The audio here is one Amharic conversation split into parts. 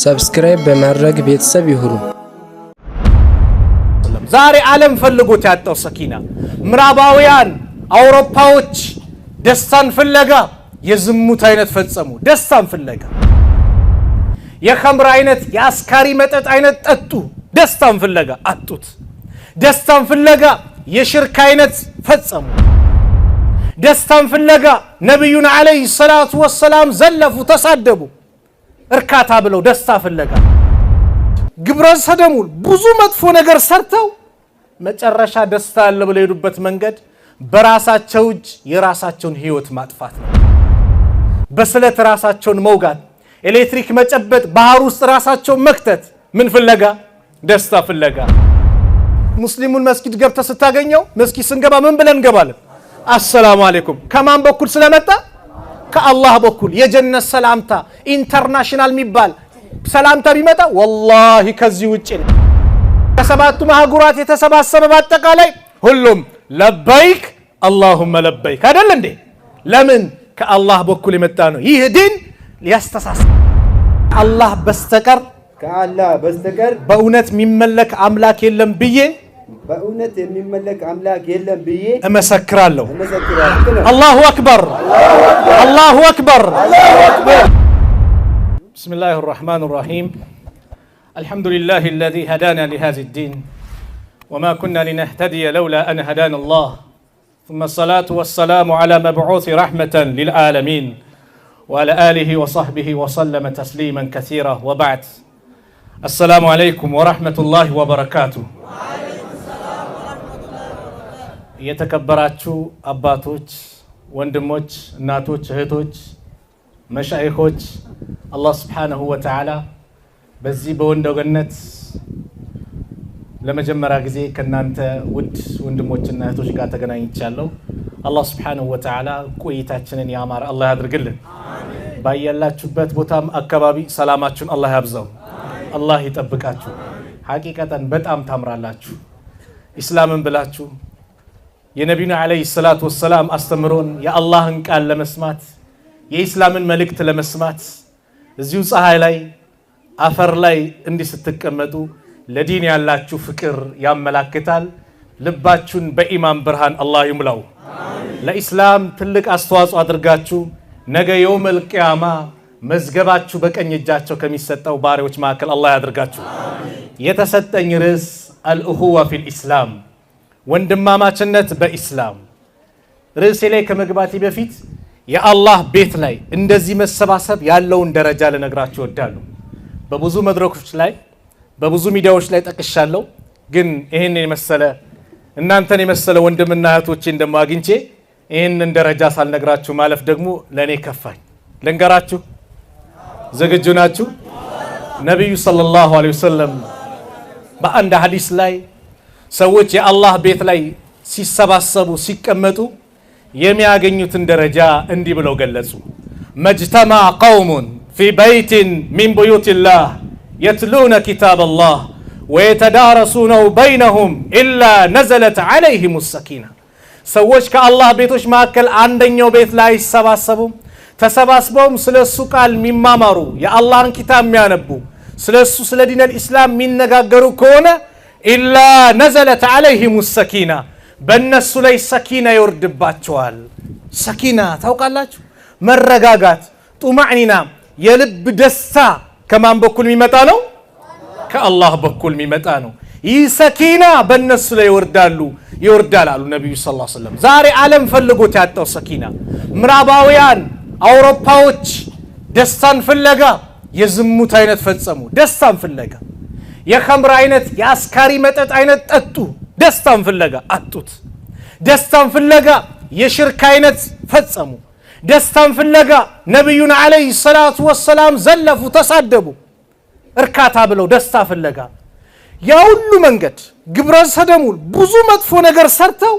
ሰብስክራይብ በማድረግ ቤተሰብ ይሁኑ። ዛሬ ዓለም ፈልጎት ያጣው ሰኪና ምዕራባውያን አውሮፓዎች ደስታን ፍለጋ የዝሙት አይነት ፈጸሙ። ደስታን ፍለጋ የኸምር አይነት የአስካሪ መጠጥ አይነት ጠጡ። ደስታን ፍለጋ አጡት። ደስታን ፍለጋ የሽርክ አይነት ፈጸሙ። ደስታን ፍለጋ ነብዩን አለይሂ ሰላቱ ወሰላም ዘለፉ፣ ተሳደቡ። እርካታ ብለው ደስታ ፍለጋ ግብረ ሰደሙን ብዙ መጥፎ ነገር ሰርተው መጨረሻ ደስታ አለ ብለው ሄዱበት መንገድ በራሳቸው እጅ የራሳቸውን ህይወት ማጥፋት ነው። በስለት ራሳቸውን መውጋት፣ ኤሌክትሪክ መጨበጥ፣ ባህር ውስጥ ራሳቸውን መክተት። ምን ፍለጋ? ደስታ ፍለጋ። ሙስሊሙን መስጊድ ገብተ ስታገኘው መስጊድ ስንገባ ምን ብለን እንገባለን? አሰላሙ አለይኩም። ከማን በኩል ስለመጣ? ከአላህ በኩል። የጀነት ሰላምታ ኢንተርናሽናል የሚባል ሰላምታ ቢመጣ ወላሂ ከዚህ ውጪ ነው። ከሰባቱ ማህጉራት የተሰባሰበ በአጠቃላይ ሁሉም ለበይክ አላሁመ ለበይክ አይደል እንዴ? ለምን? ከአላህ በኩል የመጣ ነው። ይህ ዲን ሊያስተሳስር አላህ በስተቀር በእውነት የሚመለክ አምላክ የለም ብዬ እመሰክራለሁ። አላሁ አክበር አላሁ አክበር። ብስሚላሂ ረሕማኒ ረሒም አልሐምዱሊላሂ አለዚ ሀዳና ሊሃዛ ዲን ወማ ኩና ሊነህተዲየ ለውላ አን ሀዳና አላህ ثم الصلاة والسلام على مبعوث رحمة للعالمين وعلى آله وصحبه وسلم تسليما كثيرا وبعد السلام عليكم ورحمة الله وبركاته. የተከበራችሁ አባቶች፣ ወንድሞች፣ እናቶች፣ እህቶች፣ መሻይኾች አላህ Subhanahu Wa Ta'ala በዚህ በወንደገነት ለመጀመሪያ ጊዜ ከናንተ ውድ ወንድሞችና እህቶች ጋር ተገናኝቻለሁ። አላህ Subhanahu Wa Ta'ala ቆይታችንን ያማረ አላህ ያድርግልን። አሜን። ባያላችሁበት ቦታም አካባቢ ሰላማችሁን አላህ ያብዛው፣ አላህ ይጠብቃችሁ። ሐቂቀተን በጣም ታምራላችሁ። ኢስላምን ብላችሁ የነብዩን አለይሂ ሰላቱ ወሰላም አስተምሮን የአላህን ቃል ለመስማት የኢስላምን መልእክት ለመስማት እዚሁ ፀሐይ ላይ አፈር ላይ እንዲህ ስትቀመጡ ለዲን ያላችሁ ፍቅር ያመላክታል። ልባችሁን በኢማን ብርሃን አላህ ይሙላው። አሜን። ለኢስላም ትልቅ አስተዋጽኦ አድርጋችሁ ነገ የውመል ቂያማ መዝገባችሁ በቀኝ እጃቸው ከሚሰጠው ባሪዎች መካከል አላህ ያድርጋችሁ። አሜን። የተሰጠኝ ርዕስ አልኡኹዋ ፊል ኢስላም፣ ወንድማማችነት በኢስላም። ርዕሴ ላይ ከመግባቴ በፊት የአላህ ቤት ላይ እንደዚህ መሰባሰብ ያለውን ደረጃ ልነግራችሁ እወዳለሁ። በብዙ መድረኮች ላይ በብዙ ሚዲያዎች ላይ ጠቅሻለሁ። ግን ይሄን የመሰለ እናንተን የመሰለ ወንድምና እህቶቼን ደግሞ አግኝቼ ይሄንን ደረጃ ሳልነግራችሁ ማለፍ ደግሞ ለኔ ከፋኝ። ልንገራችሁ፣ ዝግጁ ናችሁ? ነብዩ ሰለላሁ ዐለይሂ ወሰለም በአንድ ሐዲስ ላይ ሰዎች የአላህ ቤት ላይ ሲሰባሰቡ ሲቀመጡ የሚያገኙትን ደረጃ እንዲህ ብለው ገለጹ። መጅተማ ቀውሙን ፊ በይቲን ሚን ቡዩቲላህ يتلون كتاب الله ويتدارسونه بينهم إلا نزلت عليهم السكينة. ሰዎች ከአላህ ቤቶች መካከል አንደኛው ቤት ላይ ተሰባስበውም ስለሱ ቃል የሚማማሩ የአላህን ኪታብ የሚያነቡ ስለሱ ስለ ዲን አልኢስላም የሚነጋገሩ ከሆነ ኢላ ነዘለት عليهم السكينة በእነሱ ላይ ሰኪና ይወርድባቸዋል። ሰኪና ታውቃላችሁ? መረጋጋት፣ ጡማዕኒና፣ የልብ ደስታ ከማን በኩል የሚመጣ ነው? ከአላህ በኩል የሚመጣ ነው። ይህ ሰኪና በእነሱ ላይ ይወርዳል አሉ ነብዩ ሰለላሁ ዐለይሂ ወሰለም። ዛሬ ዓለም ፈልጎት ያጣው ሰኪና ምዕራባውያን አውሮፓዎች ደስታን ፍለጋ የዝሙት አይነት ፈጸሙ። ደስታን ፍለጋ የኸምር አይነት የአስካሪ መጠጥ አይነት ጠጡ። ደስታን ፍለጋ አጡት። ደስታን ፍለጋ የሽርክ አይነት ፈጸሙ። ደስታን ፍለጋ ነብዩን አለይሂ ሰላቱ ወሰላም ዘለፉ፣ ተሳደቡ። እርካታ ብለው ደስታ ፍለጋ ያ ሁሉ መንገድ ግብረ ሰደሙን ብዙ መጥፎ ነገር ሰርተው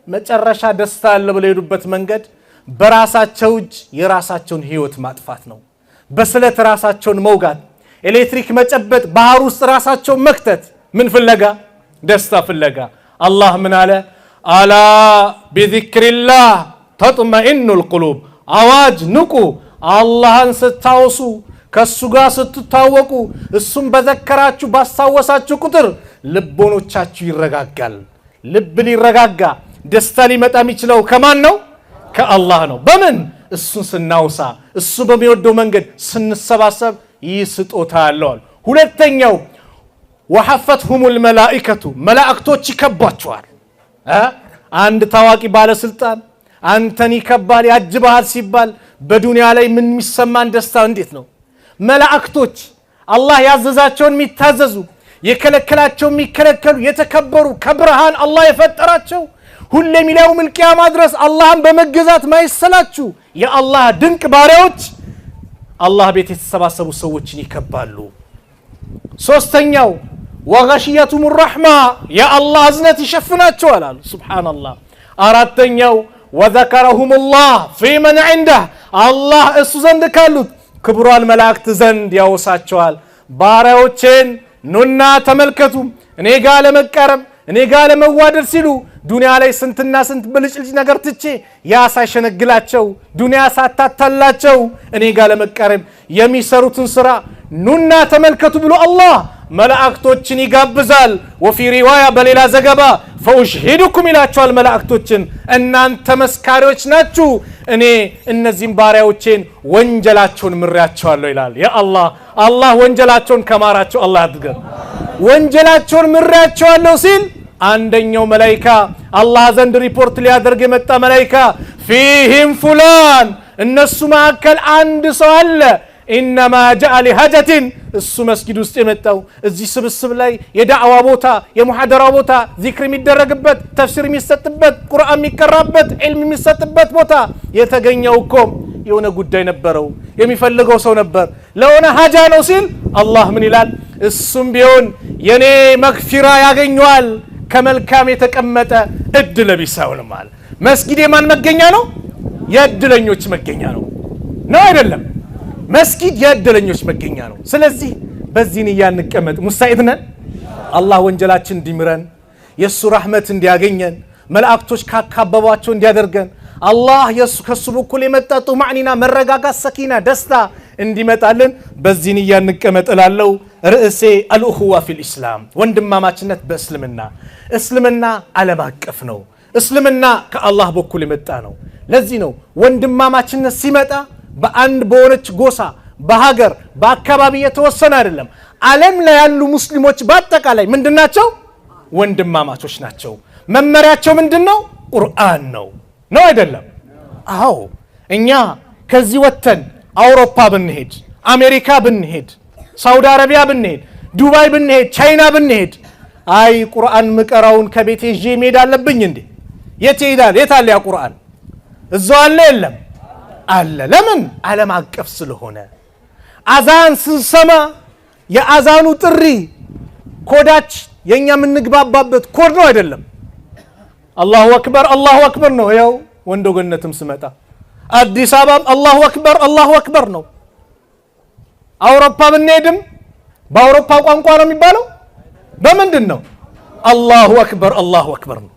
መጨረሻ ደስታ አለ ብለው ሄዱበት መንገድ በራሳቸው እጅ የራሳቸውን ህይወት ማጥፋት ነው። በስለት ራሳቸውን መውጋት፣ ኤሌክትሪክ መጨበጥ፣ ባህር ውስጥ ራሳቸውን መክተት። ምን ፍለጋ? ደስታ ፍለጋ። አላህ ምን አለ? አላ ቢዚክሪላህ ተጥመኢኑል ቁሉብ አዋጅ ንቁ አላህን ስታወሱ ከሱ ጋር ስትታወቁ እሱም በዘከራችሁ ባስታወሳችሁ ቁጥር ልቦኖቻችሁ ይረጋጋል ልብ ሊረጋጋ ደስታ ሊመጣ የሚችለው ከማን ነው ከአላህ ነው በምን እሱን ስናውሳ እሱ በሚወደው መንገድ ስንሰባሰብ ይስጦታ አለዋል ሁለተኛው ወሐፈትሁሙል መላኢከቱ መላእክቶች ይከባቸዋል አንድ ታዋቂ ባለስልጣን አንተን ይከባል ያጅባል ሲባል በዱንያ ላይ ምን የሚሰማን ደስታ እንዴት ነው መላእክቶች አላህ ያዘዛቸውን የሚታዘዙ የከለከላቸው የሚከለከሉ የተከበሩ ከብርሃን አላህ የፈጠራቸው ሁሌም ኢላየውም ቂያማ ድረስ አላህን በመገዛት ማይሰላችሁ የአላህ ድንቅ ባሪያዎች አላህ ቤት የተሰባሰቡ ሰዎችን ይከባሉ ሶስተኛው ወገሽየቱም الرحمة يا الله እዝነት ይሸፍናቸዋል አሉ ሱብሃንአላህ አራተኛው وذكرهم الله في من عنده الله እሱ ዘንድ ካሉት ክብሯን መላእክት ዘንድ ያወሳቸዋል ባሪያዎችን ኑና ተመልከቱ እኔ ጋር ለመቀረብ እኔ ጋር ለመዋደድ ሲሉ ዱንያ ላይ ስንትና ስንት ብልጭልጭ ነገር ትቼ ያ ሳይሸነግላቸው ዱንያ ሳታታላቸው እኔ ጋር ለመቀረብ የሚሰሩትን ስራ ኑና ተመልከቱ ብሎ አላህ መላእክቶችን ይጋብዛል ወፊ ሪዋያ በሌላ ዘገባ ፈኡሽሂዱኩም ይላቸዋል መላእክቶችን እናንተ መስካሪዎች ናችሁ እኔ እነዚህን ባሪያዎችን ወንጀላቸውን ምሬያቸዋለሁ ይላል ያ አላህ ወንጀላቸውን ከማራቸው አላህ አድርገን ወንጀላቸውን ምሬያቸዋለሁ ሲል አንደኛው መላእክት አላህ ዘንድ ሪፖርት ሊያደርግ የመጣ መላእክት ፊህም ፉላን እነሱ መካከል አንድ ሰው አለ ኢንማ ጃአ ሊሀጀቲን እሱ መስጊድ ውስጥ የመጣው እዚህ ስብስብ ላይ የዳዕዋ ቦታ የሙሐደራ ቦታ ዚክር የሚደረግበት ተፍሲር የሚሰጥበት ቁርአን የሚቀራበት ዒልም የሚሰጥበት ቦታ የተገኘው እኮ የሆነ ጉዳይ ነበረው የሚፈልገው ሰው ነበር ለሆነ ሀጃ ነው ሲል አላህ ምን ይላል እሱም ቢሆን የኔ መግፊራ ያገኘዋል ከመልካም የተቀመጠ እድለ ቢሳውን ማለት መስጊድ የማን መገኛ ነው የእድለኞች መገኛ ነው አይደለም መስጊድ የእድለኞች መገኛ ነው ስለዚህ በዚህን ያንቀመጥ ሙሳኢድነ አላህ ወንጀላችን እንዲምረን የሱ ረህመት እንዲያገኘን መላእክቶች ካካበቧቸው እንዲያደርገን አላህ የሱ ከሱ በኩል የመጣ ጡማዕኒና መረጋጋት ሰኪና ደስታ እንዲመጣልን በዚህን ያንቀመጥ ላለው ርዕሴ አልኡኹዋ ፊል ኢስላም ወንድማማችነት በእስልምና ዓለም አቀፍ ነው እስልምና ከአላህ በኩል የመጣ ነው ለዚህ ነው ወንድማማችነት ሲመጣ በአንድ በሆነች ጎሳ በሀገር በአካባቢ የተወሰነ አይደለም ዓለም ላይ ያሉ ሙስሊሞች በአጠቃላይ ምንድናቸው ወንድማማቾች ናቸው መመሪያቸው ምንድነው ቁርአን ነው አይደለም አዎ እኛ ከዚህ ወተን አውሮፓ ብንሄድ አሜሪካ ብንሄድ ሳውዲ አረቢያ ብንሄድ ዱባይ ብንሄድ ቻይና ብንሄድ አይ ቁርአን መቀራውን ከቤቴ ይዤ መሄድ አለብኝ እንዴ የት ይሄዳል የታለ ያ ቁርአን እዛው አለ የለም አለ ለምን ዓለም አቀፍ ስለሆነ አዛን ስንሰማ የአዛኑ ጥሪ ኮዳች የኛ ምንግባባበት ኮድ ነው አይደለም አላሁ አክበር ነው ያው ወንዶ ገነትም ስመጣ አዲስ አበባ አላሁ አክበር ነው አውሮፓ ብንሄድም በአውሮፓ ቋንቋ ነው የሚባለው በምንድን ነው አላሁ አክበር ነው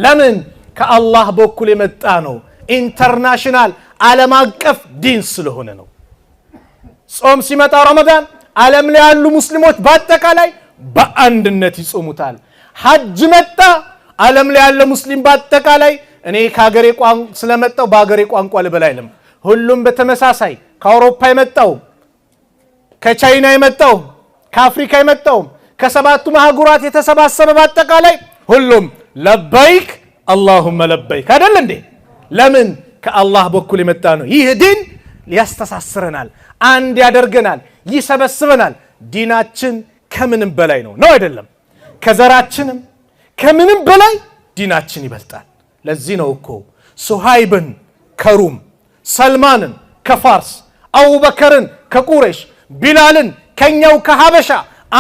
ለምን ከአላህ በኩል የመጣ ነው ኢንተርናሽናል ዓለም አቀፍ ዲን ስለሆነ ነው ጾም ሲመጣ ረመዳን ዓለም ላይ ያሉ ሙስሊሞች በአጠቃላይ በአንድነት ይጾሙታል ሐጅ መጣ ዓለም ላይ ያለ ሙስሊም በአጠቃላይ እኔ ከሀገሬ ቋንቋ ስለመጣው በሀገሬ ቋንቋ ልበል አይልም ሁሉም በተመሳሳይ ከአውሮፓ የመጣው ከቻይና የመጣው ከአፍሪካ የመጣው ከሰባቱ ማህጉራት የተሰባሰበ በአጠቃላይ ሁሉም ለበይክ اللهم ለበይክ አይደል እንዴ ለምን ከአላህ በኩል የመጣ ነው ይህ ዲን ሊያስተሳስረናል አንድ ያደርገናል ይሰበስበናል ዲናችን ከምንም በላይ ነው አይደለም ከዘራችንም ከምንም በላይ ዲናችን ይበልጣል ለዚህ ነው እኮ ሱሃይብን ከሩም ሰልማንን ከፋርስ አቡበከርን ከቁረይሽ ቢላልን ከኛው ከሀበሻ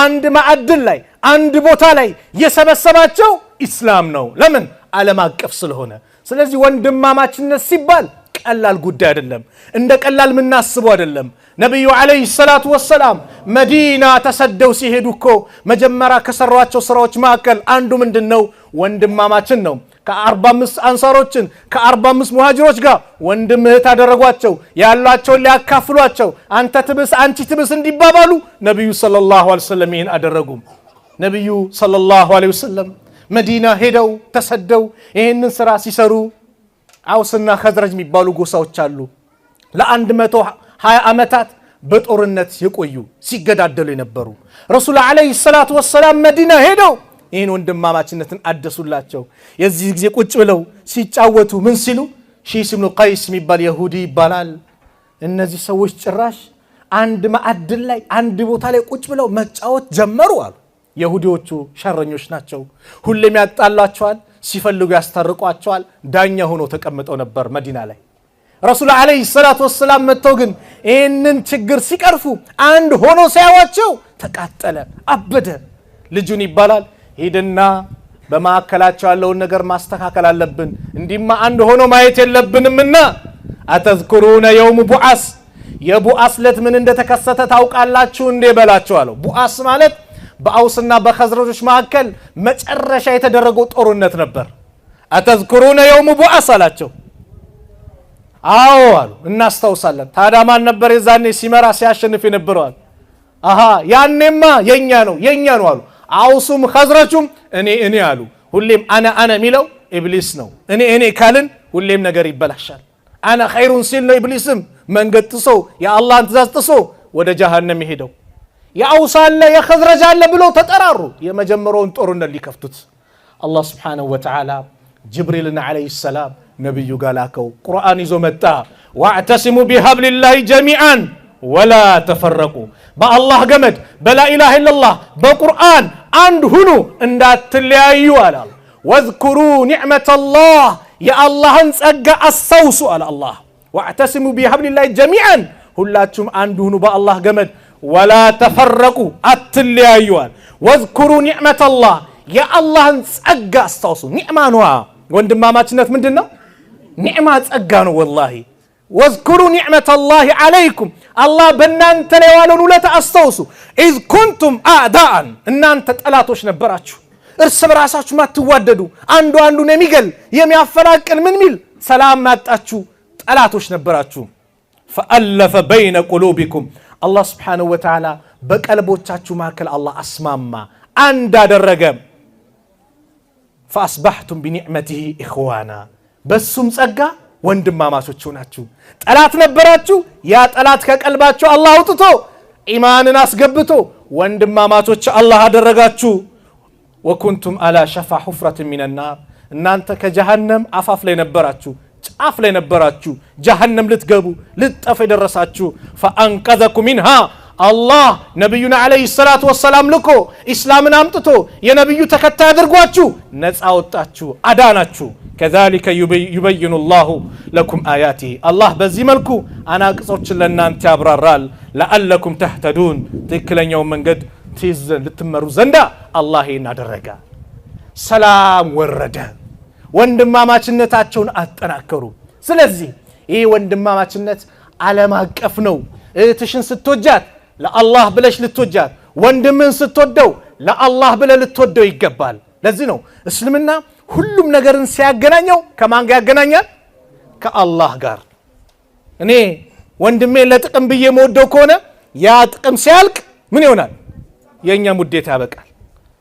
አንድ ማዕድን ላይ አንድ ቦታ ላይ የሰበሰባቸው ኢስላም ነው ለምን ዓለም አቀፍ ስለሆነ ስለዚህ ወንድማማችነት ሲባል ቀላል ጉዳይ አይደለም እንደ ቀላል ምናስበው አይደለም ነብዩ አለይሂ ሰላቱ ወሰለም መዲና ተሰደው ሲሄዱ እኮ መጀመሪያ ከሰሯቸው ስራዎች መካከል አንዱ ምንድነው ወንድማማችን ነው ከ45 አንሳሮችን ከ45 ሙሃጅሮች ጋር ወንድም እህት አደረጓቸው ያላቸውን ሊያካፍሏቸው አንተ ትብስ አንቺ ትብስ እንዲባባሉ ነብዩ ሰለላሁ ዐለይሂ ወሰለም ይህን አደረጉ ነብዩ ሰለላሁ ዐለይሂ ወሰለም መዲና ሄደው ተሰደው ይህንን ስራ ሲሰሩ አውስና ኸዝረጅ የሚባሉ ጎሳዎች አሉ ለ120 ዓመታት በጦርነት የቆዩ ሲገዳደሉ የነበሩ ረሱል አለይሂ ሰላቱ ወሰለም መዲና ሄደው ይህን ወንድማማችነትን አደሱላቸው የዚህ ጊዜ ቁጭ ብለው ሲጫወቱ ምን ሲሉ ሺስ ኢብኑ ቀይስ የሚባል ይሁዲ ይባላል እነዚህ ሰዎች ጭራሽ አንድ ማዕድን ላይ አንድ ቦታ ላይ ቁጭ ብለው መጫወት ጀመሩ አሉ ይሁዲዎቹ ሸረኞች ናቸው ሁሌም ያጣላቸዋል ሲፈልጉ ያስታርቋቸዋል ዳኛ ሆኖ ተቀምጠው ነበር መዲና ላይ ረሱል አለይሂ ሰላቱ ወሰለም መተው ግን ይህንን ችግር ሲቀርፉ አንድ ሆኖ ሲያዋቸው ተቃጠለ አበደ ልጁን ይባላል ሄድና በማከላቸው ያለውን ነገር ማስተካከል አለብን እንዲማ አንድ ሆኖ ማየት የለብንምና አተዝኩሩነ የውም ቡዓስ የቡዓስ ለት ምን እንደተከሰተ ታውቃላችሁ እንዴ በላቸው አለው ቡዓስ ማለት በአውስና በኸዝረጆች መካከል መጨረሻ የተደረገው ጦርነት ነበር አተዝኩሩነ የውም ቡዓስ አላቸው አዎ አሉ እናስታውሳለን ታዲያ ማን ነበር የዛኔ ሲመራ ሲያሸንፍ የነበረው አሃ ያኔማ የኛ ነው አሉ አውሱም ኸዝረጁም እኔ አሉ ሁሌም አና ሚለው ኢብሊስ ነው እኔ ካልን ሁሌም ነገር ይበላሻል አና ኸይሩን ሲል ነው ኢብሊስም መንገድ ጥሶ የአላህን ትእዛዝ ጥሶ ወደ ጀሃነም ሄደው የአውስ አለ የኸዝረጅ አለ ብለው ተጠራሩ የመጀመሪያውን ጦርነት ሊከፍቱት አላህ Subhanahu Wa Ta'ala ጅብሪልን አለይሂ ሰላም ነብዩ ጋላከው ቁርአን ይዞ መጣ ወአዕተሲሙ ቢሐብሊላሂ ጀሚዓን ወላ ተፈረቁ በአላህ ገመድ በላ ኢላሃ ኢላላህ በቁርአን አንድ ሁኑ እንዳትለያዩ አላህ ወዝኩሩ ኒዕመተላህ የአላህን ጸጋ አስተውሱ አላህ ወአዕተሲሙ ቢሐብሊላሂ ጀሚዓን ሁላችሁም አንድ ሁኑ በአላህ ገመድ ወላ ተፈረቁ አትለያዩ ወዝኩሩ ኒዕመተላህ የአላህን ጸጋ አስተውሱ ኒዕማ ነው ወንድማማችነት ምንድነው ኒዕማ ጸጋ ነው ወላሂ ወዝኩሩ ኒዕመተላህ አለይኩም አላህ በእናንተ ላይ ያለውን ውለታ አስተውሱ ኢዝ ኩንቱም አዕዳአን እናንተ ጠላቶች ነበራችሁ እርስ በራሳችሁ ማትዋደዱ አንዱ አንዱን የሚገል የሚያፈናቅል ምን ሚል ሰላም ማጣችሁ ጠላቶች ነበራችሁ ፈአለፈ በይነ ቁሉቢኩም አላህ Subhanahu Wa Ta'ala በቀልቦቻችሁ መካከል አላህ አስማማ አንድ አደረገ فاصبحتم بنعمته اخوانا በሱም ጸጋ ወንድማማቾች ሆናችሁ ጠላት ነበራችሁ ያ ጠላት ከቀልባችሁ አላህ አውጥቶ ኢማንን አስገብቶ ወንድማማቾች አላህ አደረጋችሁ ወኩንቱም على شفا حفرة من النار እናንተ ከጀሃነም አፋፍ ላይ ነበራችሁ ጫፍ ላይ ነበራችሁ ጀሃነም ልትገቡ ልትጠፉ ደረሳችሁ فانقذكم منها አላህ ነብዩና አለይሂ ሰላቱ ወሰለም ልኮ እስላምን አምጥቶ የነብዩ ተከታይ አድርጓችሁ ነፃ ወጣችሁ አዳናችሁ كذلك يبين الله لكم آياته الله በዚህ መልኩ አናቅጾችን ለእናንተ ያብራራል لعلكم تهتدون ትክክለኛው መንገድ ልትመሩ ዘንዳ አላህ ይናደረጋ ሰላም ወረደ ወንድማማችነታቸውን አጠናከሩ ስለዚህ ይሄ ወንድማማችነት ዓለም አቀፍ ነው እህትሽን ስትወጃት ለአላህ ብለሽ ልትወጃት ወንድምን ስትወደው ለአላህ ብለ ልትወደው ይገባል ለዚህ ነው እስልምና ሁሉም ነገርን ሲያገናኘው ከማን ጋር ያገናኛል ከአላህ ጋር እኔ ወንድሜ ለጥቅም ብዬ መወደው ከሆነ ያ ጥቅም ሲያልቅ ምን ይሆናል የኛ ሙዴታ ያበቃል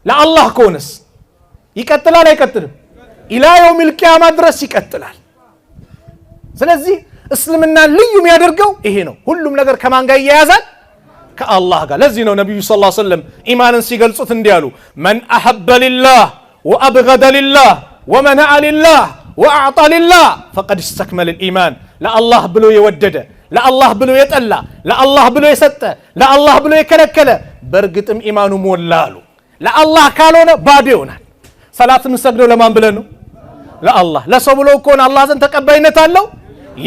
ለአላህ ከሆነስ ይቀጥላል አይቀጥልም ኢላ የውሚል ቂያማ ድረስ ይቀጥላል ስለዚህ እስልምና ልዩ የሚያደርገው ይሄ ነው ሁሉም ነገር ከማን ጋር ይያያዛል ከአላህ ጋር ለዚህ ነው ነብዩ ሰለላሁ ዐለይሂ ወሰለም ኢማንን ሲገልጹት እንዲያሉ መን አሐበ ሊላህ ወአብገደ ሊላህ ወመነዐ ሊላህ ወአዕጣ ሊላህ ፈቀድ استكمل الإيمان ለአላህ ብሎ የወደደ ለአላህ ብሎ የጠላ ለአላህ ብሎ የሰጠ ለአላህ ብሎ የከለከለ በርግጥም ኢማኑ ሞላሉ ለአላህ ካልሆነ ባዶ ይሆናል ሰላት የምንሰግደው ለማን ብለን ነው ለአላህ ለሰው ብሎ ከሆነ አላህ ዘንድ ተቀባይነት አለው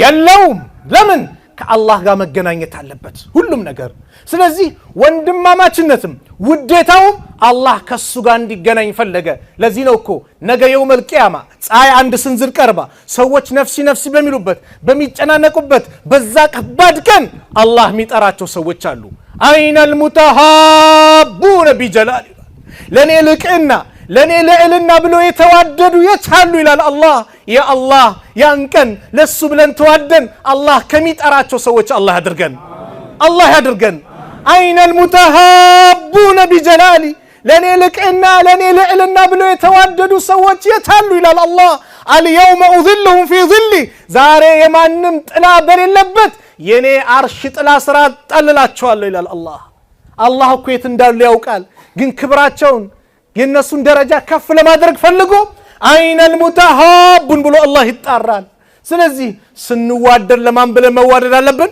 የለውም ለምን ከአላህ ጋር መገናኘት አለበት ሁሉም ነገር ስለዚህ ወንድማማችነትም ውዴታውም አላህ ከሱ ጋር እንዲገናኝ ፈለገ ለዚህ ነው እኮ ነገ የውመል ቂያማ ፀሐይ አንድ ስንዝር ቀርባ ሰዎች ነፍሲ ነፍሲ በሚሉበት በሚጨናነቁበት በዛ ከባድ ቀን አላህ የሚጠራቸው ሰዎች አሉ አይነል ሙተሃቡነ ቢጀላሊ ለኔ ልቅና ለኔ ልዕልና ብሎ የተዋደዱ የታሉ ይላል አላህ። ያ አላህ ያን ቀን ለሱ ብለን ተዋደን አላህ ከሚጠራቸው ሰዎች አላህ ያድርገን፣ አላህ ያድርገን። አይነል ሙተሃቡነ ቢጀላሊ ለኔ ልቅና ለኔ ልዕልና ብሎ የተዋደዱ ሰዎች የታሉ ይላል አላህ። አልየውመ ኡዝልሁም ፊ ظሊ ዛሬ የማንም ጥላ በሌለበት የኔ አርሽ ጥላ ስራ ጠልላቸዋለሁ ይላል አላህ። አላህ እኮ የት እንዳሉ ያውቃል። ግን ክብራቸውን የነሱን ደረጃ ከፍ ለማድረግ ፈልጎ አይነል ሙተሃቡን ብሎ አላህ ይጣራል። ስለዚህ ስንዋደድ ለማን ብለን መዋደድ አለብን?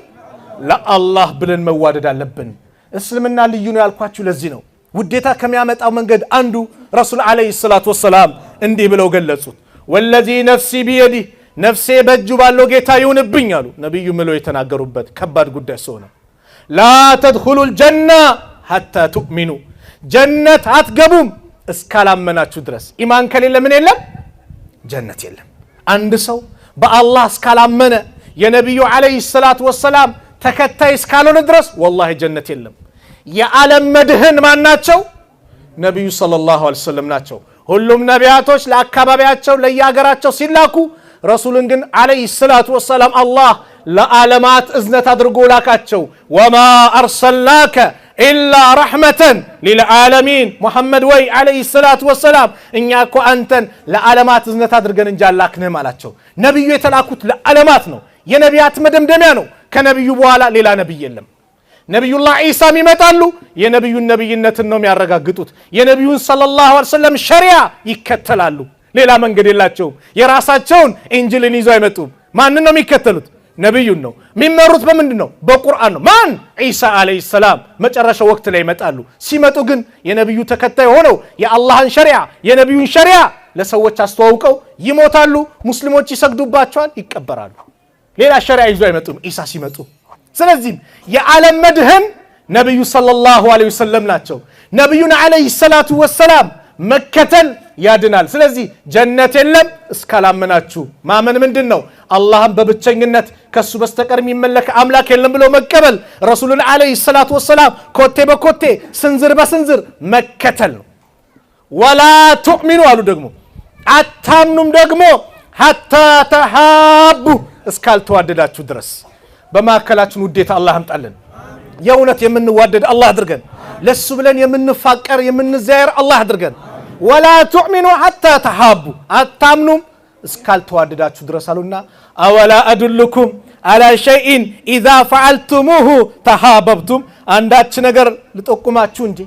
ለአላህ ብለን መዋደድ አለብን። እስልምና ልዩ ነው ያልኳችሁ ለዚህ ነው። ውዴታ ከሚያመጣው መንገድ አንዱ ረሱል አለይሂ ሰላቱ ወሰላም እንዲህ ብለው ገለጹት። ወለዚ ነፍሲ ቢየዲህ ነፍሴ በእጁ ባለው ጌታ ይሁንብኝ አሉ ነብዩ ምለው የተናገሩበት ከባድ ጉዳይ ስለሆነ ላ ተድኹሉል ጀና ሐታ ትኡሚኑ ጀነት አትገቡም እስካላመናችሁ ድረስ። ኢማን ከሌለ ምን የለም? ጀነት የለም። አንድ ሰው በአላህ እስካላመነ የነብዩ አለይሂ ሰላቱ ወሰላም ተከታይ እስካልሆነ ድረስ ወላሂ ጀነት የለም። የዓለም መድህን ማን ናቸው? ነብዩ ሰለላሁ ዐለይሂ ወሰለም ናቸው። ሁሉም ነቢያቶች ለአካባቢያቸው ለየሀገራቸው ሲላኩ ረሱልን ግን አለይሂ ሰላቱ ወሰላም አላህ ለዓለማት እዝነት አድርጎ ላካቸው። ወማ አርሰልናከ ኢላ ረሕመተን ሊልዓለሚን ሙሐመድ ወይ አለይሂ ሰላቱ ወሰላም እኛ እኮ አንተን ለዓለማት እዝነት አድርገን እንጂ አላክንህም አላቸው። ነብዩ የተላኩት ለዓለማት ነው። የነቢያት መደምደሚያ ነው። ከነብዩ በኋላ ሌላ ነብይ የለም። ነብዩላህ ዒሳም ይመጣሉ። የነብዩን ነብይነትን ነው የሚያረጋግጡት። የነብዩን ሰለላሁ ዐለይሂ ወሰለም ሸሪዓ ይከተላሉ። ሌላ መንገድ የላቸውም። የራሳቸውን ኢንጂልን ይዘው አይመጡም። ማንን ነው የሚከተሉት? ነብዩን ነው። የሚመሩት በምንድን ነው? በቁርአን ነው። ማን? ዒሳ አለይሂ ሰላም መጨረሻ ወቅት ላይ ይመጣሉ። ሲመጡ ግን የነብዩ ተከታይ ሆነው የአላህን ሸሪዓ የነብዩን ሸሪዓ ለሰዎች አስተዋውቀው ይሞታሉ። ሙስሊሞች ይሰግዱባቸዋል፣ ይቀበራሉ። ሌላ ሸሪዓ ይዘው አይመጡም ዒሳ ሲመጡ። ስለዚህ የዓለም መድህን ነብዩ ሰለላሁ ዐለይሂ ወሰለም ናቸው። ነብዩን አለይሂ ሰላቱ ወሰላም መከተል ያድናል። ስለዚህ ጀነት የለም እስካላመናችሁ። ማመን ምንድነው? አላህን በብቸኝነት ከሱ በስተቀር የሚመለክ አምላክ የለም ብሎ መቀበል፣ ረሱሉን አለይሂ ሰላቱ ወሰላም ኮቴ በኮቴ ስንዝር በስንዝር መከተል ነው። ወላ ትኡሚኑ አሉ ደግሞ አታምኑም ደግሞ ሐታ ተሃቡ እስካልተዋደዳችሁ ድረስ። በማከላችን ውዴታ አላህ አምጣልን። የእውነት የምንዋደድ አላህ አድርገን። ለሱ ብለን የምንፋቀር የምንዘያየር አላህ አድርገን። ወላ ትኡሚኑ ሐታ ተሃቡ አታምኑም እስካልተዋደዳችሁ ድረስ አሉና አወላ አዱልኩም አላ ሸይኢን ኢዛ ፈዐልቱሙሁ ተሃበብቱም አንዳች ነገር ልጠቁማችሁ እንጂ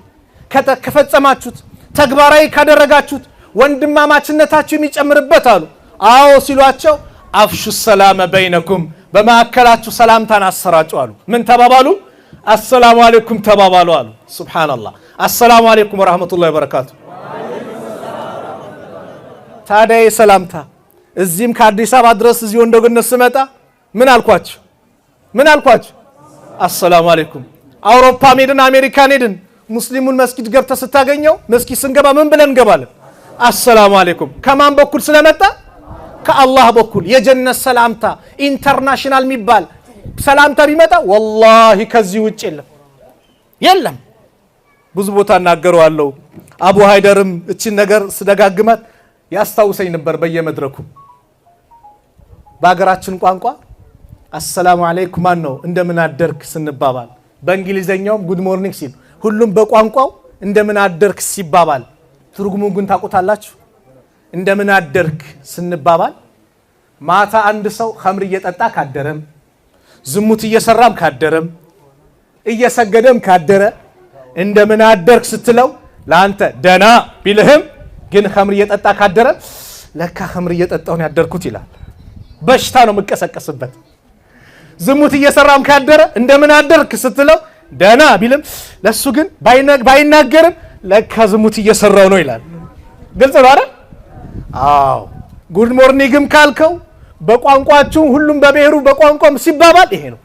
ከፈጸማችሁት ተግባራዊ ካደረጋችሁት ወንድማማችነታችሁ የሚጨምርበት አሉ። አዎ ሲሏቸው አፍሹ ሰላመ በይነኩም በማከላችሁ ሰላምታን አሰራጩ አሉ። ምን ተባባሉ? አሰላሙ አለይኩም ተባባሉ አሉ። ሱብሃንአላህ። አሰላሙ አለይኩም ወራህመቱላሂ ወበረካቱ። ታዲያ ሰላምታ እዚህም ከአዲስ አበባ ድረስ እዚህ ወንዶገነት ስመጣ ምን አልኳችሁ? አሰላሙ አለይኩም። አውሮፓ ሄድን አሜሪካን ሄድን ሙስሊሙን መስጊድ ገብተ ስታገኘው መስጊድ ስንገባ ምን ብለን እንገባለን? አሰላሙ አለይኩም። ከማን በኩል ስለመጣ? ከአላህ በኩል። የጀነት ሰላምታ ኢንተርናሽናል የሚባል ሰላምታ ቢመጣ ወላሂ ከዚህ ውጭ የለም። ብዙ ቦታ እናገረዋለሁ። አቡ ሃይደርም እቺን ነገር ስደጋግማት ያስታውሰኝ ነበር በየመድረኩ። በአገራችን ቋንቋ አሰላሙ አለይኩም ማን ነው እንደምን አደርክ ስንባባል፣ በእንግሊዘኛውም ጉድ ሞርኒንግ ሲል ሁሉም በቋንቋው እንደምን አደርክ ሲባባል ትርጉሙን ግን ታውቁታላችሁ? እንደምን አደርክ ስንባባል ማታ አንድ ሰው ኸምር እየጠጣ ካደረም ዝሙት እየሰራም ካደረም እየሰገደም ካደረ እንደምን አደርክ ስትለው ለአንተ ደና ቢልህም ግን ኸምር እየጠጣ ካደረ ለካ ኸምር እየጠጣው ነው ያደርኩት ይላል። በሽታ ነው መቀሰቀስበት። ዝሙት እየሰራም ካደረ እንደምን አደርክ ስትለው ደና ቢልም ለሱ ግን ባይናገርም ለካ ዝሙት እየሰራው ነው ይላል። ግልጽ ነው አይደል? አዎ። ጉድ ሞርኒንግም ካልከው በቋንቋችሁ ሁሉም በብሔሩ በቋንቋም ሲባባል ይሄ ነው።